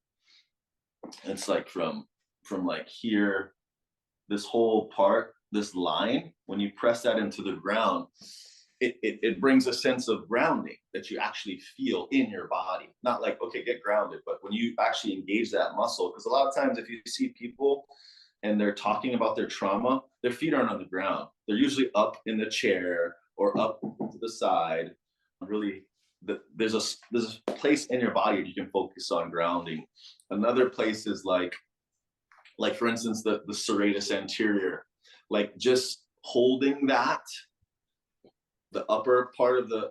it's like from like here, this whole part, this line, when you press that into the ground, it brings a sense of grounding that you actually feel in your body. Not like, okay, get grounded, but when you actually engage that muscle, because a lot of times if you see people and they're talking about their trauma, their feet aren't on the ground. They're usually up in the chair or up to the side. Really, there's a place in your body that you can focus on grounding. Another place is like for instance, the serratus anterior, like just holding that, the upper part of the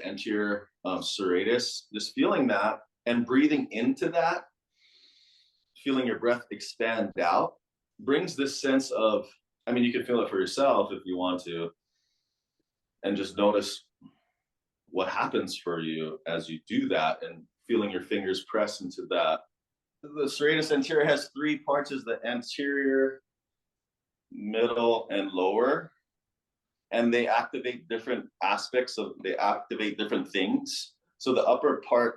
anterior serratus, just feeling that and breathing into that, feeling your breath expand out, brings this sense of, I mean, you can feel it for yourself if you want to, and just notice what happens for you as you do that and feeling your fingers press into that. The serratus anterior has three parts: is the anterior, middle, and lower. And they activate different aspects they activate different things. So the upper part,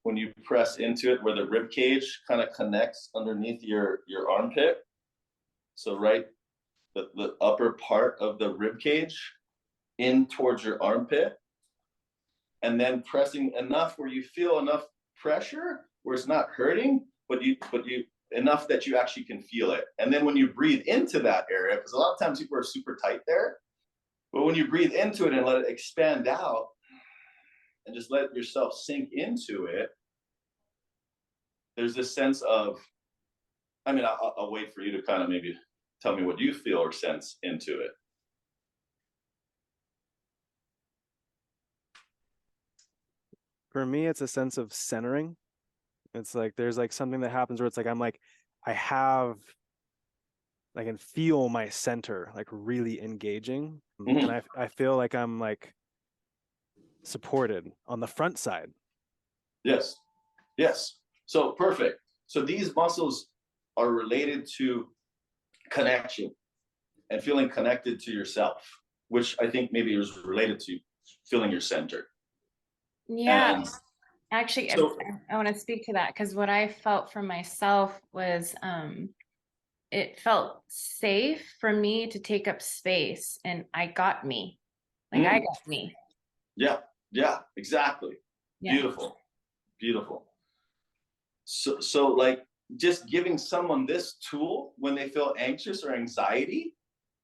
when you press into it, where the rib cage kind of connects underneath your armpit. So right, the upper part of the rib cage in towards your armpit, and then pressing enough where you feel enough pressure where it's not hurting, but you enough that you actually can feel it. And then when you breathe into that area, because a lot of times people are super tight there, but when you breathe into it and let it expand out and just let yourself sink into it, there's this sense of, I mean, I'll wait for you to kind of maybe tell me what you feel or sense into it. For me, it's a sense of centering. It's like there's like something that happens where it's like I'm like I can feel my center like really engaging, and I feel like I'm like supported on the front side. Yes. Yes. So perfect. So these muscles are related to connection and feeling connected to yourself, which I think maybe is related to feeling your center. Yeah. And Actually, so, I want to speak to that because what I felt for myself was it felt safe for me to take up space, and I got me. Like I got me. yeah, exactly. Yeah. Beautiful. Beautiful. So like just giving someone this tool when they feel anxious or anxiety,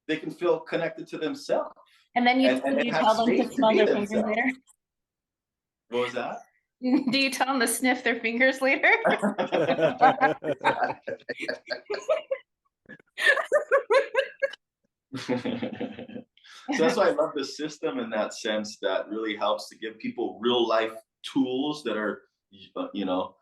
they can feel connected to themselves. And then you have tell them to space smell be their fingers themselves. later. What was that? Do you tell them to sniff their fingers later? So that's why I love the system in that sense, that really helps to give people real life tools that are, you know,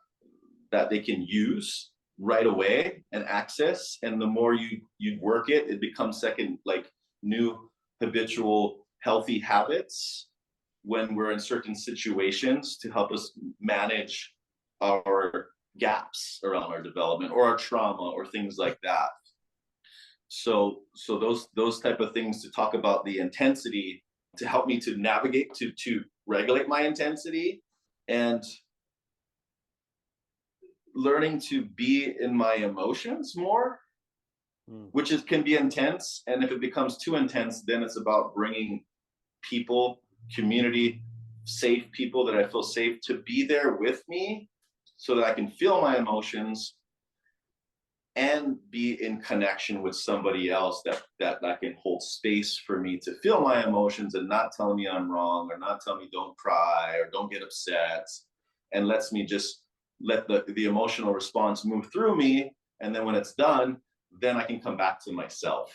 that they can use right away and access. And the more you work it, it becomes second, like new habitual healthy habits when we're in certain situations to help us manage our gaps around our development or our trauma or things like that. So those type of things, to talk about the intensity, to help me to navigate, to regulate my intensity, and learning to be in my emotions more, which can be intense. And if it becomes too intense, then it's about bringing people, community, safe people that I feel safe to be there with me so that I can feel my emotions and be in connection with somebody else that can hold space for me to feel my emotions and not tell me I'm wrong, or not tell me don't cry or don't get upset, and lets me just let the emotional response move through me. And then when it's done, then I can come back to myself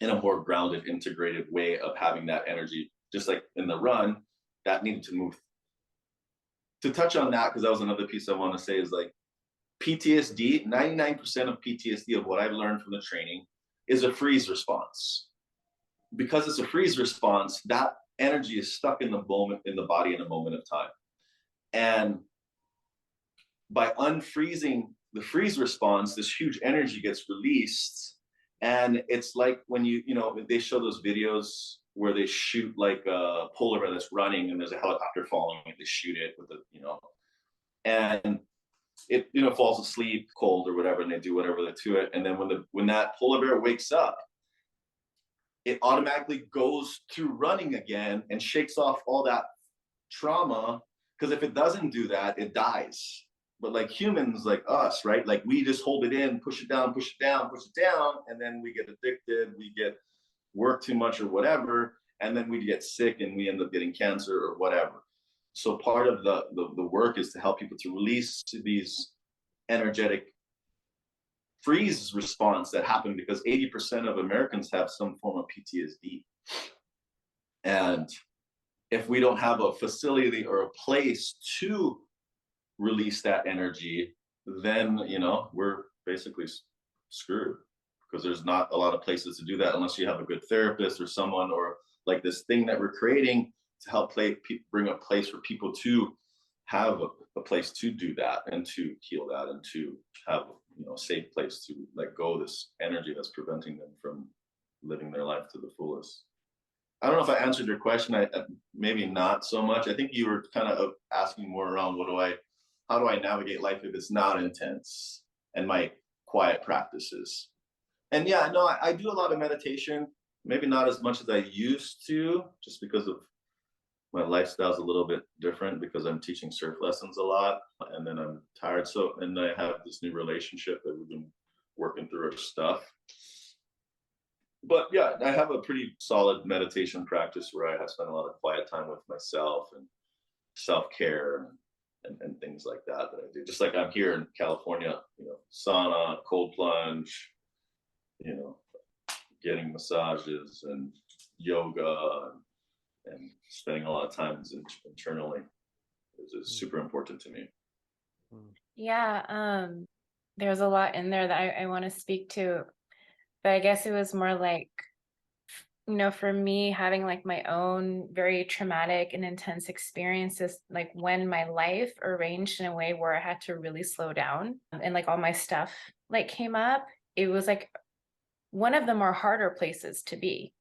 in a more grounded, integrated way of having that energy. Just like in the run, that needed to move. To touch on that, because that was another piece I want to say, is like PTSD, 99% of PTSD of what I've learned from the training is a freeze response. Because it's a freeze response, that energy is stuck in the moment, in the body in a moment of time. And by unfreezing the freeze response, this huge energy gets released. And it's like when you know, they show those videos where they shoot like a polar bear that's running and there's a helicopter following it, they shoot it with and it falls asleep cold or whatever, and they do whatever to it. And then when that polar bear wakes up, it automatically goes to running again and shakes off all that trauma, because if it doesn't do that, it dies. But like humans like us, right, like we just hold it in, push it down, push it down, push it down, and then we get addicted, we get work too much or whatever, and then we get sick and we end up getting cancer or whatever. So part of the work is to help people to release these energetic freeze response that happen, because 80% of Americans have some form of PTSD. And if we don't have a facility or a place to release that energy, then we're basically screwed, because there's not a lot of places to do that unless you have a good therapist or someone, or like this thing that we're creating to help bring a place for people to have a place to do that and to heal that and to have a safe place to let go of this energy that's preventing them from living their life to the fullest. I don't know if I answered your question. Maybe not so much. I think you were kind of asking more around how do I navigate life if it's not intense, and my quiet practices. And yeah, no, I do a lot of meditation, maybe not as much as I used to, just because of my lifestyle is a little bit different because I'm teaching surf lessons a lot and then I'm tired. So, and I have this new relationship that we've been working through our stuff. But yeah, I have a pretty solid meditation practice where I have spent a lot of quiet time with myself and self-care and things like that I do. Just like I'm here in California, sauna, cold plunge, getting massages and yoga and spending a lot of time internally is super important to me. Yeah, there's a lot in there that I want to speak to, but I guess it was more like, for me, having like my own very traumatic and intense experiences, like when my life arranged in a way where I had to really slow down and like all my stuff like came up, it was like one of the more harder places to be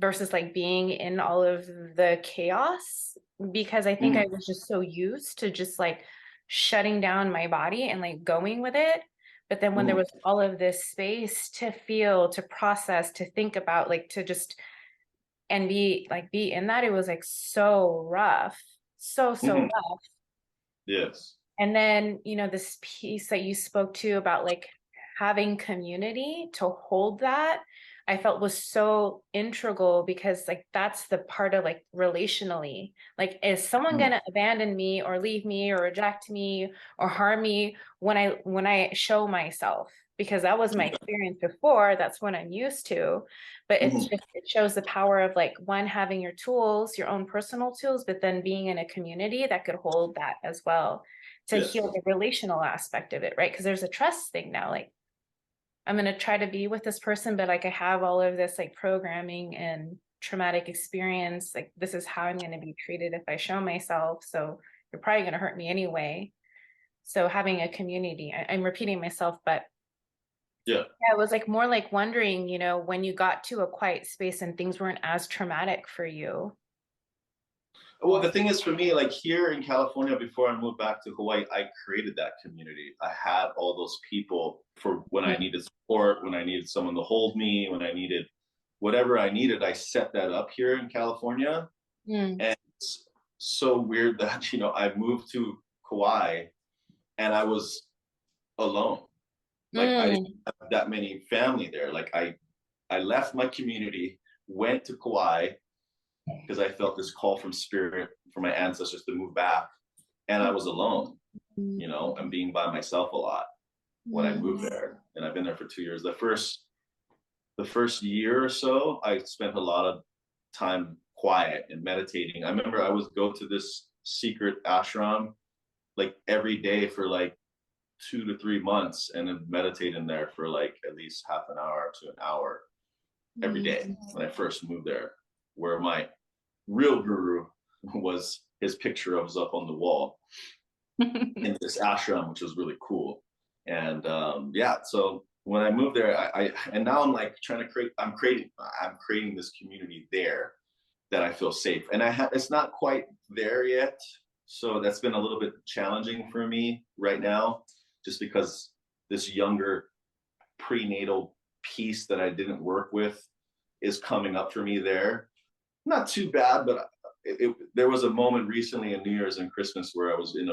versus like being in all of the chaos, because I think I was just so used to just like shutting down my body and like going with it. But then when there was all of this space to feel, to process, to think about, like to just and be in that, it was like so rough, so rough. Yes. And then, this piece that you spoke to about like having community to hold that, I felt was so integral, because like that's the part of like relationally, like, is someone gonna abandon me or leave me or reject me or harm me when I show myself? Because that was my experience before. That's what I'm used to. But it's just, it shows the power of like, one, having your tools, your own personal tools, but then being in a community that could hold that as well, to heal the relational aspect of it, right? Because there's a trust thing now. Like, I'm going to try to be with this person, but like I have all of this like programming and traumatic experience. Like, this is how I'm going to be treated if I show myself. So you're probably going to hurt me anyway. So having a community, I'm repeating myself, but yeah, it was like more like wondering, when you got to a quiet space and things weren't as traumatic for you. Well, the thing is, for me, like here in California, before I moved back to Hawaii, I created that community. I had all those people for when I needed support, when I needed someone to hold me, when I needed whatever I needed. I set that up here in California. And it's so weird that, I moved to Kauai and I was alone. Like I didn't have that many family there. Like I left my community, went to Kauai, because I felt this call from spirit, from my ancestors, to move back. And I was alone, and being by myself a lot when I moved there. And I've been there for 2 years. The first year or so, I spent a lot of time quiet and meditating. I remember I would go to this secret ashram like every day for like 2 to 3 months and then meditate in there for like at least half an hour to an hour every day when I first moved there, where my real guru was, his picture was up on the wall in this ashram, which was really cool. And so when I moved there, I and now I'm like I'm creating this community there that I feel safe. And it's not quite there yet. So that's been a little bit challenging for me right now, just because this younger prenatal piece that I didn't work with is coming up for me there. Not too bad, but there was a moment recently in New Year's and Christmas where I was in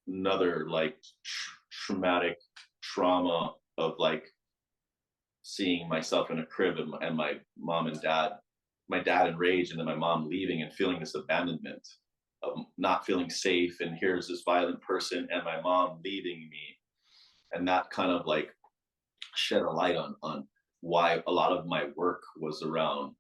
another like traumatic trauma of like seeing myself in a crib and my mom and dad, my dad enraged, and then my mom leaving and feeling this abandonment of not feeling safe. And here's this violent person and my mom leaving me. And that kind of like shed a light on why a lot of my work was around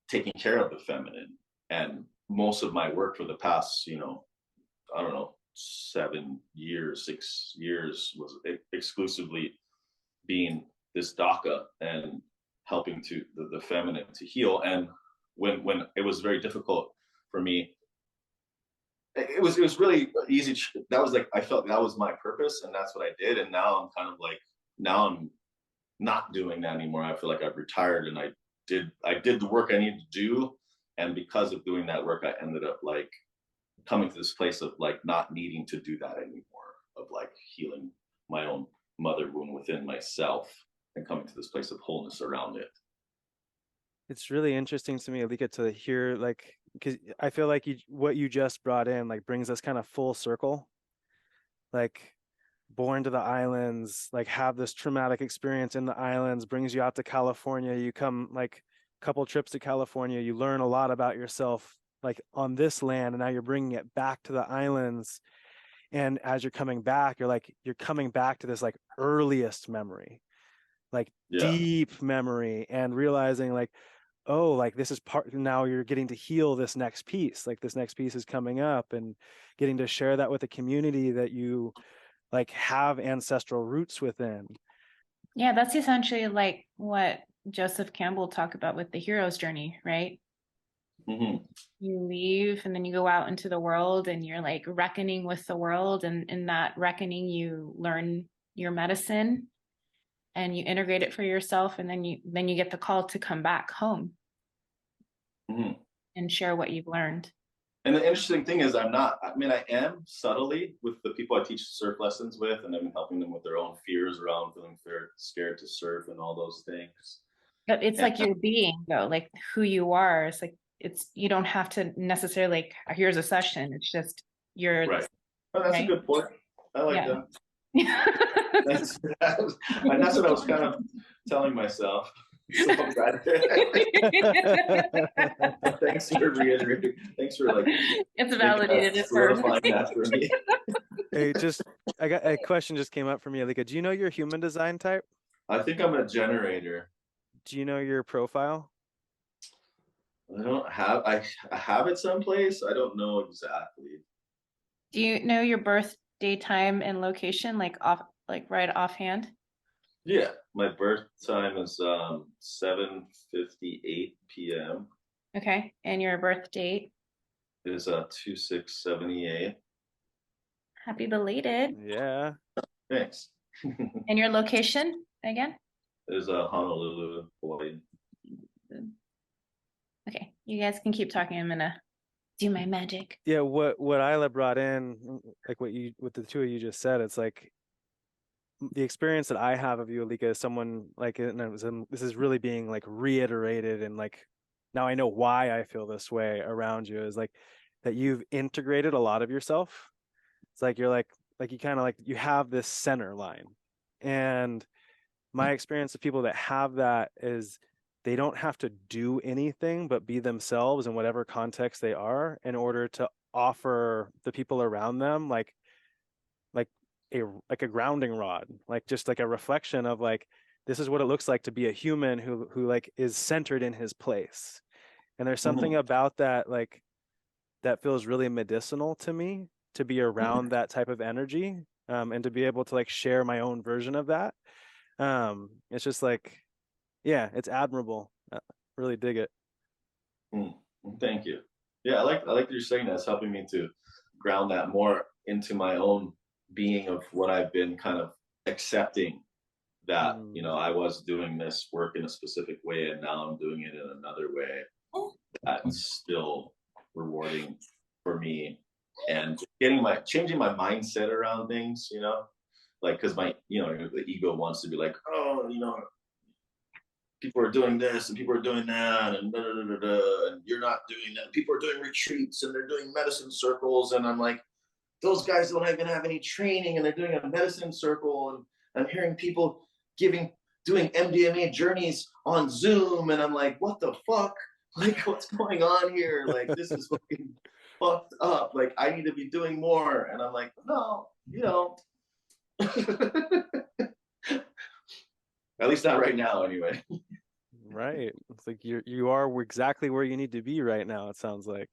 taking care of the feminine. And most of my work for the past, I don't know, 6 years was exclusively being this DACA and helping to the feminine to heal. And when it was very difficult for me, it was really easy. That was like, I felt that was my purpose and that's what I did. And now I'm kind of like, now I'm not doing that anymore. I feel like I've retired and I did the work I needed to do. And because of doing that work, I ended up like coming to this place of like not needing to do that anymore, of like healing my own mother wound within myself and coming to this place of wholeness around it. It's really interesting to me, Alika, to hear, like, because I feel like what you just brought in like brings us kind of full circle. Like, born to the islands, like have this traumatic experience in the islands, brings you out to California. You come like a couple trips to California, you learn a lot about yourself like on this land, and now you're bringing it back to the islands. And as you're coming back, you're coming back to this like earliest memory, like Yeah. deep memory, and realizing like, oh, like this is part, now you're getting to heal this next piece, like this next piece is coming up, and getting to share that with a community that you like have ancestral roots within. Yeah, that's essentially like what Joseph Campbell talked about with the hero's journey, right? Mm-hmm. You leave and then you go out into the world and you're like reckoning with the world, and in that reckoning you learn your medicine and you integrate it for yourself, and then you get the call to come back home Mm-hmm. and share what you've learned. And the interesting thing is, I am subtly with the people I teach surf lessons with, and I've been helping them with their own fears around feeling scared to surf and all those things. But it's And like your being though, like who you are. It's like, you don't have to necessarily like, here's a session. It's just you're right. Oh, that's right? a good point. I like Yeah. that. That's what I was kind of telling myself. So I'm glad. Thanks for reiterating. Thanks for like. It's validated at first. Solidifying that for me. Hey, I got a question just came up for me, Alika. Do you know your human design type? I think I'm a generator. Do you know your profile? I have it someplace. I don't know exactly. Do you know your birthday time and location, like right offhand? Yeah, my birth time is 7:58 p.m. Okay, and your birth date? It is 2678. Happy belated. Yeah. Thanks. And your location again? It is Honolulu, Hawaii. Okay, you guys can keep talking. I'm gonna do my magic. Yeah, what Ayla brought in, like what the two of you just said, it's like the experience that I have of you, Alika, is someone like, and this is really being like reiterated, and like now I know why I feel this way around you, is like that you've integrated a lot of yourself. It's like you're like you kind of like you have this center line, and my experience of people that have that is they don't have to do anything but be themselves in whatever context they are, in order to offer the people around them like a grounding rod, like just like a reflection of like, this is what it looks like to be a human who like is centered in his place. And there's something about that, like, that feels really medicinal to me, to be around that type of energy, and to be able to like share my own version of that. It's just like, yeah, it's admirable. Really dig it. Thank you. Yeah, I like that you're saying that. It's helping me to ground that more into my own being of what I've been kind of accepting, that I was doing this work in a specific way and now I'm doing it in another way that's still rewarding for me, and changing my mindset around things, like, because my the ego wants to be like, oh, people are doing this and people are doing that and and you're not doing that. People are doing retreats and they're doing medicine circles, and I'm like, those guys don't even have any training and they're doing a medicine circle, and I'm hearing people doing MDMA journeys on Zoom, and I'm like, what the fuck? Like, what's going on here? Like, this is fucking fucked up. Like, I need to be doing more. And I'm like, no, you don't. At least not right now, anyway. Right. It's like you are exactly where you need to be right now, it sounds like.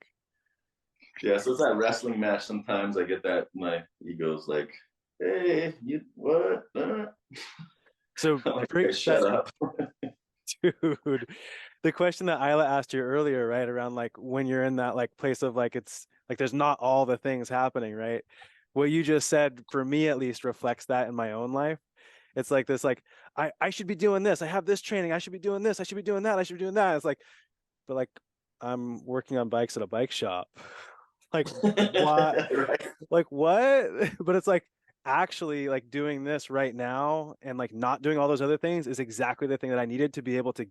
Yeah, so it's that wrestling match. Sometimes I get that my ego's like, hey, you what? So like, shut up. Dude, the question that Ayla asked you earlier, right, around like when you're in that like place of like, it's like there's not all the things happening, right? What you just said, for me at least, reflects that in my own life. It's like this, like, I should be doing this, I have this training, I should be doing this, I should be doing that, I should be doing that. It's like, but like, I'm working on bikes at a bike shop. Like, what? Right. Like, what? But it's like actually like doing this right now and like not doing all those other things is exactly the thing that I needed to be able to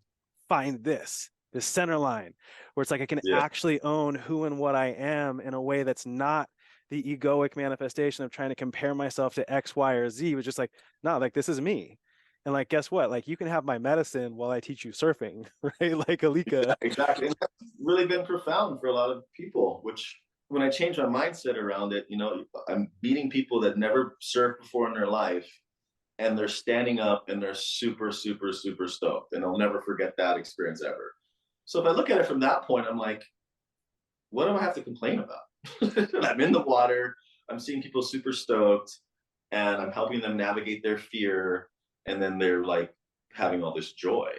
find this center line where it's like I can Yeah. actually own who and what I am in a way that's not the egoic manifestation of trying to compare myself to X, Y, or Z. It was just like, no, like this is me. And like, guess what? Like, you can have my medicine while I teach you surfing, right? Like Alika. Exactly. And that's really been profound for a lot of people, which when I changed my mindset around it, I'm meeting people that never surfed before in their life, and they're standing up and they're super, super, super stoked. And I'll never forget that experience ever. So if I look at it from that point, I'm like, what do I have to complain about? I'm in the water, I'm seeing people super stoked, and I'm helping them navigate their fear. And then they're like having all this joy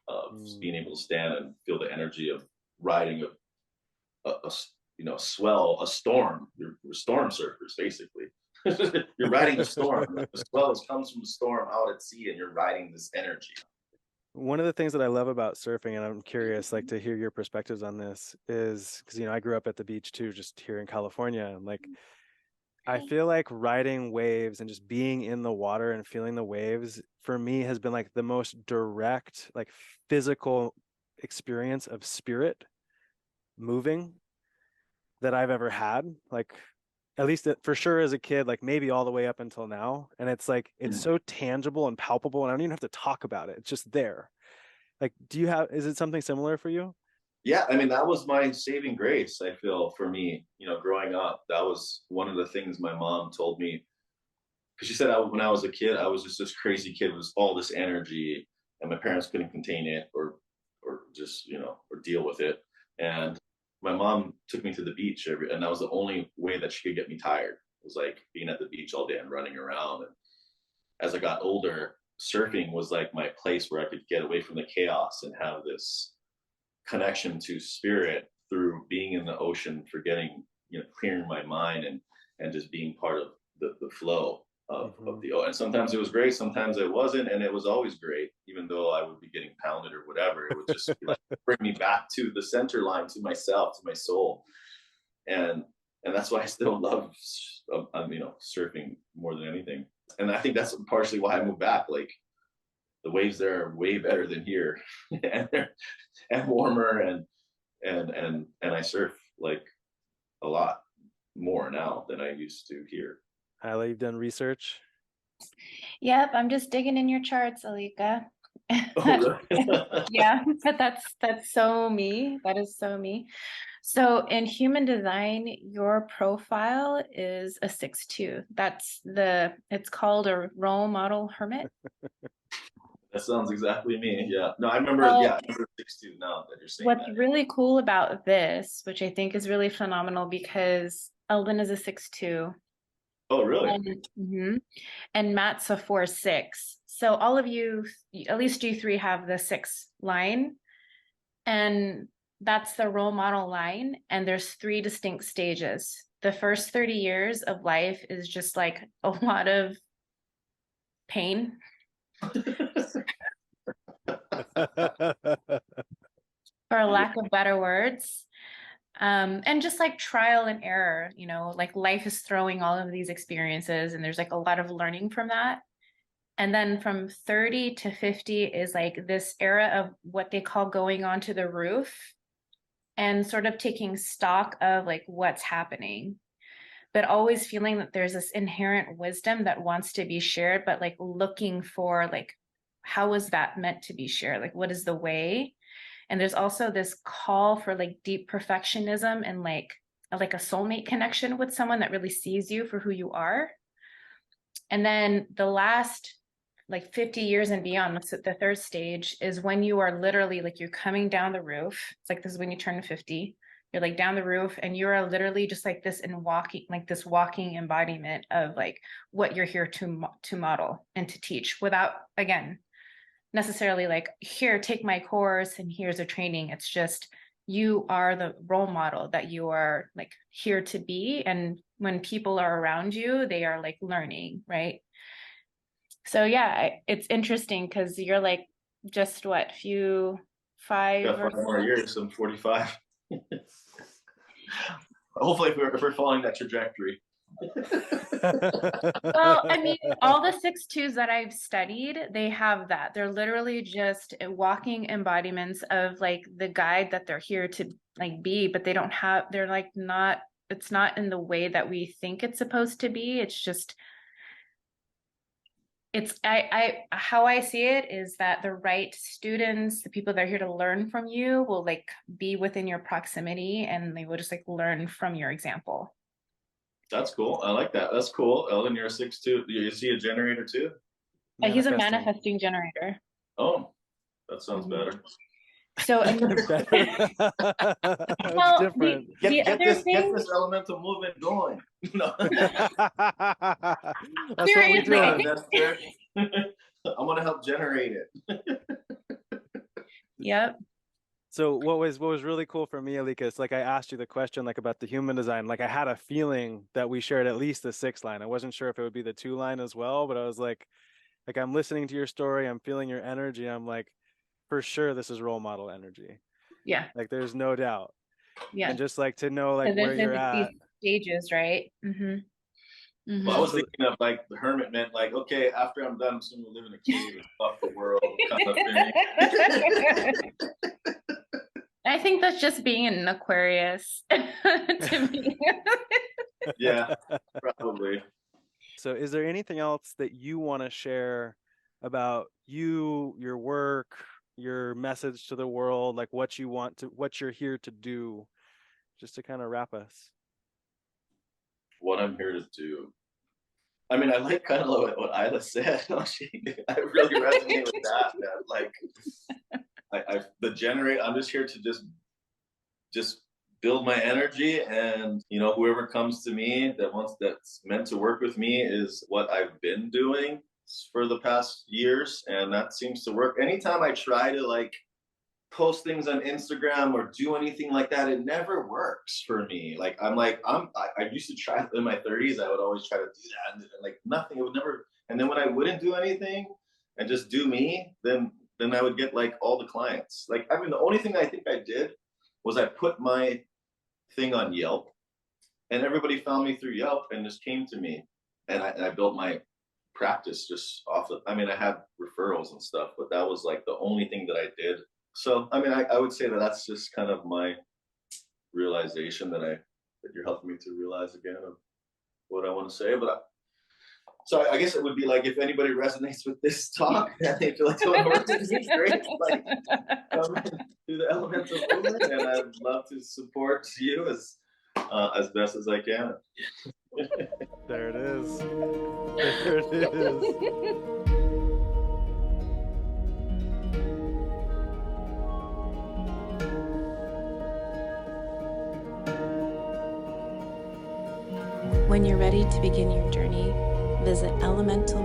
of being able to stand and feel the energy of riding a storm. You're storm surfers, basically. You're riding a storm. The swell comes from the storm out at sea, and you're riding this energy. One of the things that I love about surfing, and I'm curious, like, to hear your perspectives on this, is because I grew up at the beach too, just here in California, and like I feel like riding waves and just being in the water and feeling the waves for me has been like the most direct, like physical experience of spirit moving that I've ever had. Like, at least for sure as a kid, like maybe all the way up until now. And it's like, it's so tangible and palpable, and I don't even have to talk about it. It's just there. Like, is it something similar for you? Yeah, I mean, that was my saving grace, I feel, for me, growing up. That was one of the things my mom told me. Because she said when I was a kid, I was just this crazy kid with all this energy, and my parents couldn't contain it or just, or deal with it. And my mom took me to the beach and that was the only way that she could get me tired. It was like being at the beach all day and running around. And as I got older, surfing was like my place where I could get away from the chaos and have this connection to spirit through being in the ocean, forgetting, clearing my mind and just being part of the flow of the ocean. And sometimes it was great, sometimes it wasn't, and it was always great, even though I would be getting pounded or whatever. It would just like bring me back to the center line, to myself, to my soul. And that's why I still love surfing more than anything. And I think that's partially why I moved back. Like, the waves there are way better than here, and warmer, and I surf like a lot more now than I used to here. Ayla, you've done research? Yep, I'm just digging in your charts, Alika. Oh, really? Yeah, that's so me. That is so me. So in human design, your profile is a 6-2. It's called a role model hermit. That sounds exactly me. Yeah. No, I remember. Well, Yeah, I remember 6'2" now that you're saying what's that. really cool about this, which I think is really phenomenal, because Eldon is a 6-2. Oh, really? And Matt's a 4-6. So all of you, at least you three, have the 6 line, and that's the role model line. And there's 3 distinct stages. The first 30 years of life is just like a lot of pain. For lack of better words. And just like trial and error, like life is throwing all of these experiences, and there's like a lot of learning from that. And then from 30 to 50 is like this era of what they call going onto the roof and sort of taking stock of like what's happening, but always feeling that there's this inherent wisdom that wants to be shared, but like looking for like, how is that meant to be shared? Like, what is the way? And there's also this call for like deep perfectionism and like a soulmate connection with someone that really sees you for who you are. And then the last like 50 years and beyond, the third stage is when you are literally like, you're coming down the roof. It's like, this is when you turn 50. You're like down the roof, and you are literally just like this walking embodiment of like what you're here to model and to teach, without, again, necessarily like, here, take my course and here's a training. It's just, you are the role model that you are like here to be. And when people are around you, they are like learning, right? So yeah, it's interesting because you're like just what, 5 more years. I'm 45. Hopefully, if we're following that trajectory. Well, I mean, all the 6-2s that I've studied, they have that. They're literally just walking embodiments of like the guide that they're here to like be, but they don't have, they're like not, it's not in the way that we think it's supposed to be. It's just, it's, how I see it is that the right students, the people that are here to learn from you will like be within your proximity and they will just like learn from your example. That's cool. I like that. That's cool. Elden, you're a 6-2. Do you see a generator too? He's a manifesting generator. Oh, that sounds better. So and Better. It's well, different. Get this elemental movement going. No. That's what we're Seriously. doing. That's fair. I'm gonna help generate it. Yep. So what was really cool for me, Alika, is like I asked you the question like about the human design. Like I had a feeling that we shared at least the 6 line. I wasn't sure if it would be the 2 line as well, but I was like I'm listening to your story, I'm feeling your energy. I'm like, for sure this is role model energy. Yeah. Like there's no doubt. Yeah. And just like to know like where you're at. These stages, right? Mm-hmm. Mm-hmm. Well, I was thinking of like the hermit meant like, okay, after I'm done, I'm just gonna live in a cave and fuck the world kind of thing. I think that's just being an Aquarius to me. Yeah, probably. So is there anything else that you want to share about you, your work, your message to the world, like what you're here to do, just to kind of wrap us? What I'm here to do. I mean, I like kind of like what Ayla said. I really resonate with that. Like, I'm just here to just build my energy, and whoever comes to me that's meant to work with me is what I've been doing for the past years, and that seems to work. Anytime I try to like post things on Instagram or do anything like that, it never works for me. Like I used to try in my 30s. I would always try to do that, and like nothing. It would never. And then when I wouldn't do anything and just do me, then I would get like all the clients. Like I mean, the only thing I think I did was I put my thing on Yelp, and everybody found me through Yelp and just came to me, and I built my practice just off of. I mean, I had referrals and stuff, but that was like the only thing that I did. So, I mean, I would say that that's just kind of my realization that you're helping me to realize again of what I want to say. But so I guess it would be like, if anybody resonates with this talk, and they feel like doing work with me, great. Like, come through the elemental movement, and I'd love to support you as best as I can. There it is. There it is. When you're ready to begin your journey, visit elemental